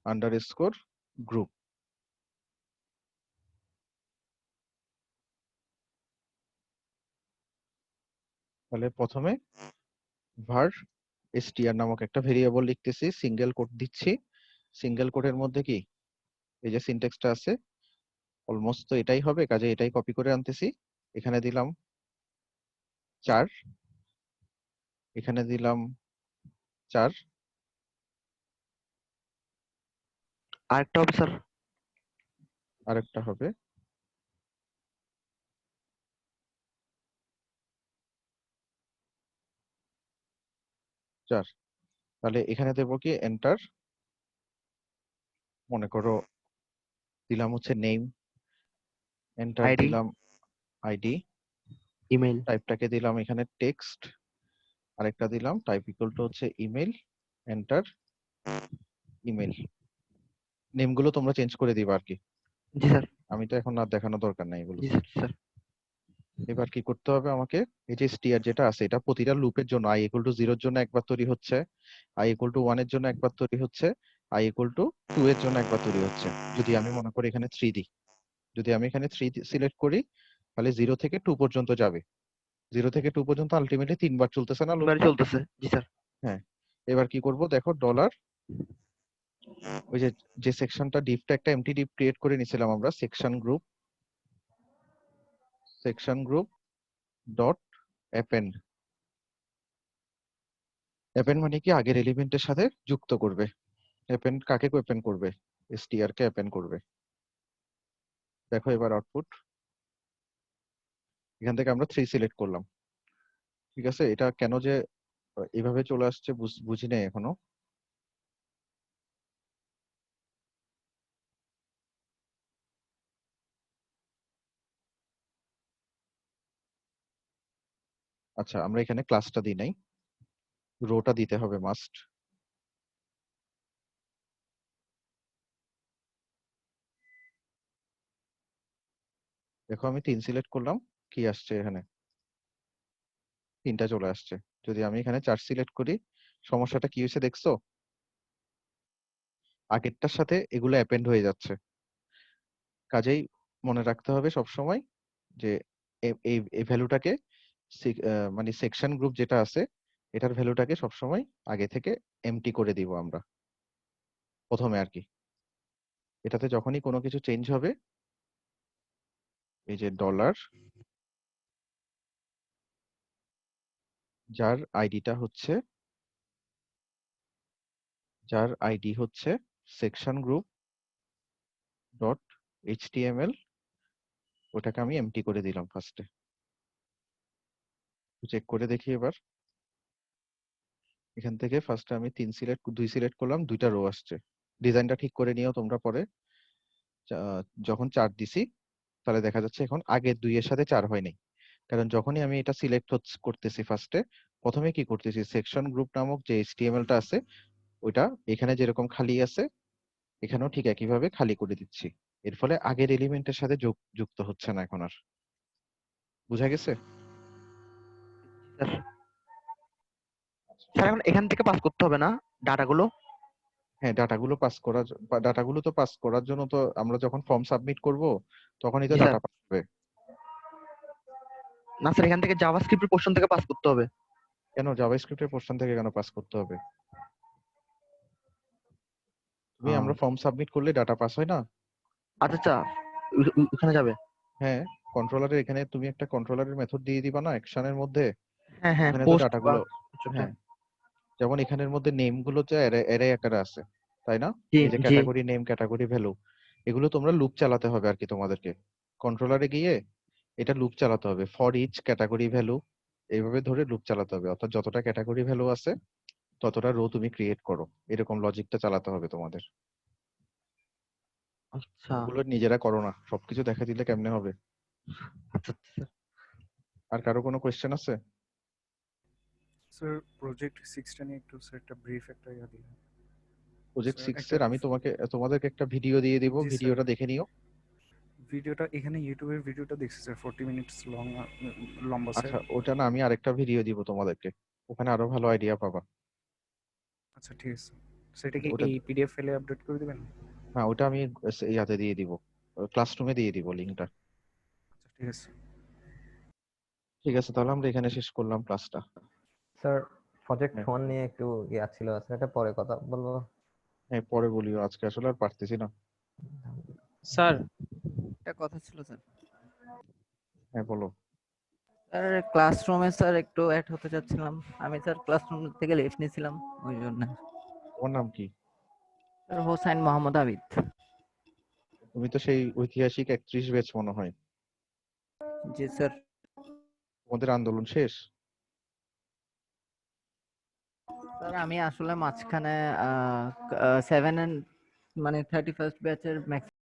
আন্ডারস্কোর গ্রুপ। তাহলে প্রথমে var str নামক একটা ভেরিয়েবল লিখতেছি, সিঙ্গেল কোট দিচ্ছি। সিঙ্গেল কোটের মধ্যে কি এই যে সিনট্যাক্সটা আছে অলমোস্ট তো এটাই হবে, কাজে এটাই কপি করে আনতেছি। এখানে দিলাম 4, এখানে দিলাম 4, আরেকটা হবে স্যার। আরেকটা হবে 4। তাহলে এখানে দেবো কি এন্টার, মনে করো দিলাম হচ্ছে নেম, এন্টার আইডি, দিলাম আইডি, ইমেল। টাইপটাকে দিলাম এখানে টেক্সট, আরেকটা দিলাম টাইপ ইকুয়াল টু হচ্ছে ইমেল, এন্টার ইমেল। নেমগুলো তোমরা চেঞ্জ করে দিবা আর কি, জি স্যার। আমি তো এখন আর দেখানো দরকার নাই এগুলো। জি স্যার। এবার কি করতে হবে আমাকে, এই যে str যেটা আছে এটা প্রতিটা লুপের জন্য i equal to 0 এর জন্য একবার তৈরি হচ্ছে, i equal to 1 এর জন্য একবার তৈরি হচ্ছে, i equal to 2 এর জন্য একবার তৈরি হচ্ছে। যদি আমি মনে করি এখানে 3 দিই, যদি আমি এখানে 3 সিলেক্ট করি তাহলে 0 থেকে 2 পর্যন্ত যাবে। 0 থেকে 2 পর্যন্ত আলটিমেটলি 3 বার চলতেছে না এবারে লুপটা? চলতেছে। জি স্যার। হ্যাঁ, এবার কি করব দেখো ডলার, ওই যে সেকশনটা ডিফটা একটা এমটি ডিপ ক্রিয়েট করে নিছিলাম আমরা, section group dot append. Append মানে কি আগের এলিমেন্টের সাথে যুক্ত করবে। অ্যাপেন্ড কাকে অ্যাপেন্ড করবে? str কে অ্যাপেন্ড করবে। দেখো এবার আউটপুট, এখান থেকে আমরা 3 সিলেক্ট করলাম। ঠিক আছে, এটা কেন যে এভাবে চলে আসছে বুঝি নাই এখনো। আচ্ছা, আমরা এখানে ক্লাসটা দিই নাই, রোটা দিতে হবে মাস্ট। দেখো আমি 3 সিলেক্ট করলাম, কি আসছে এখানে? 3টা চলে আসছে। যদি আমি এখানে 4 সিলেক্ট করি, সমস্যাটা কি হয়েছে দেখছো? আগেরটার সাথে এগুলো অ্যাপেন্ড হয়ে যাচ্ছে। কাজেই মনে রাখতে হবে সব সময় যে এই ভ্যালুটাকে মানে সেকশন গ্রুপ যেটা আছে এটার ভ্যালুটাকে সবসময় আগে থেকে এমটি করে দিব আমরা প্রথমে আর কি। এটাতে যখনই কোনো কিছু চেঞ্জ হবে, এই যে ডলার, যার আইডি হচ্ছে সেকশন গ্রুপ ডট এইচটিএমএল, ওটাকে আমি এমটি করে দিলাম ফার্স্টে। চেক করে দেখি এবার। এখান থেকে ফার্স্টে আমি 2 সিলেক্ট করলাম, 2টা রো আসছে। ডিজাইনটা ঠিক করে নিও তোমরা পরে। যখন 4 দিছি তাহলে দেখা যাচ্ছে এখন আগের 2 এর সাথে 4 হয় নাই, কারণ যখনই আমি এটা সিলেক্ট করতেছি ফার্স্টে, প্রথমে কি করতেছি সেকশন গ্রুপ নামক যে এইচটিএমএলটা আছে ওইটা এখানে যেরকম খালি আছে এখানেও ঠিক একইভাবে খালি করে দিচ্ছি। এর ফলে আগের এলিমেন্টের সাথে যুক্ত হচ্ছে না এখন আর। বুঝা গেছে? স্যার। স্যার এখন এখান থেকে পাস করতে হবে না ডাটাগুলো? হ্যাঁ, ডাটাগুলো তো পাস করার জন্য তো আমরা যখন ফর্ম সাবমিট করব তখনই তো জি স্যার। ডাটা পাস হবে। না স্যার, এখান থেকে জাভাস্ক্রিপ্টের পোর্শন থেকে পাস করতে হবে। কেন জাভাস্ক্রিপ্টের পোর্শন থেকে কেন পাস করতে হবে? আমরা ফর্ম সাবমিট করলে ডাটা পাস হয় না? আচ্ছা আচ্ছা, ওখানে যাবে। হ্যাঁ, কন্ট্রোলারের এখানে তুমি একটা কন্ট্রোলারের মেথড দিয়ে দিবা না অ্যাকশনের মধ্যে, হ্যাঁ হ্যাঁ, ওখানে তো পোস্ট ডাটাগুলো, হ্যাঁ যেমন এখানের মধ্যে নেম গুলো যে অ্যারে আকারে আছে, তাই না? জি এই যে জি। ক্যাটাগরি নেম, ক্যাটাগরি ভ্যালু, এগুলো তোমরা লুপ চালাতে হবে আর কি তোমাদেরকে। কন্ট্রোলারে গিয়ে এটা লুপ চালাতে হবে, ফর ইচ ক্যাটাগরি ভ্যালু, এইভাবে ধরে লুপ চালাতে হবে। অর্থাৎ যতটা ক্যাটাগরি ভ্যালু আছে ততটা রো তুমি ক্রিয়েট করো, এরকম লজিকটা চালাতে হবে তোমাদের। আচ্ছা ওগুলো নিজেরা করো না, সবকিছু দেখা দিলে কেমনে হবে? আচ্ছা আচ্ছা। আর কারো কোনো কোয়েশ্চেন আছে? স্যার প্রজেক্ট 6টা নিয়ে একটু স্যার একটা ব্রিফ একটা ইয়া দিলেন। প্রজেক্ট স্যার 6 একটা এর আমি তোমাদেরকে একটা ভিডিও দিয়ে দিব, জি স্যার ভিডিওটা দেখে নিও। ভিডিওটা এখানে ইউটিউবের ভিডিওটা দেখছি স্যার 40 মিনিটস লম্বা স্যার। আচ্ছা, ওটা না, আমি আরেকটা ভিডিও দিব তোমাদেরকে, ওখানে আরো ভালো আইডিয়া পাবা। আচ্ছা ঠিক আছে সেটা কি ওটা এই পিডিএফ ফাইলে আপডেট করে দিবেন? হ্যাঁ, ওটা আমি ইয়াতে দিয়ে দিব, ক্লাসরুমে দিয়ে দিব লিঙ্কটা। আচ্ছা ঠিক আছে। ঠিক আছে, তাহলে আমরা এখানে শেষ করলাম ক্লাসটা। স্যার প্রজেক্ট হ্যাঁ 1 নিয়ে একটু ইয়া ছিল, স্যার এটা পরে কথা বলবো। হ্যাঁ, পরে বলিও, আজকে আসলে আর পারতেছি না। স্যার একটা কথা ছিল স্যার। হ্যাঁ বলো। স্যার ক্লাসরুমে স্যার একটু অ্যাড হতে চাচ্ছিলাম। আমি স্যার ক্লাসরুম থেকে লিভ নিয়েছিলাম ওই জন্য। তোমার নাম কি? স্যার হোসাইন মোহাম্মদ আবিদ। তুমি তো সেই ঐতিহাসিক 31 ব্যাচ মনে হয়। জি স্যার। তোমাদের আন্দোলন শেষ? স্যার আমি আসলে মাঝখানে 7 এন্ড মানে 31st ব্যাচের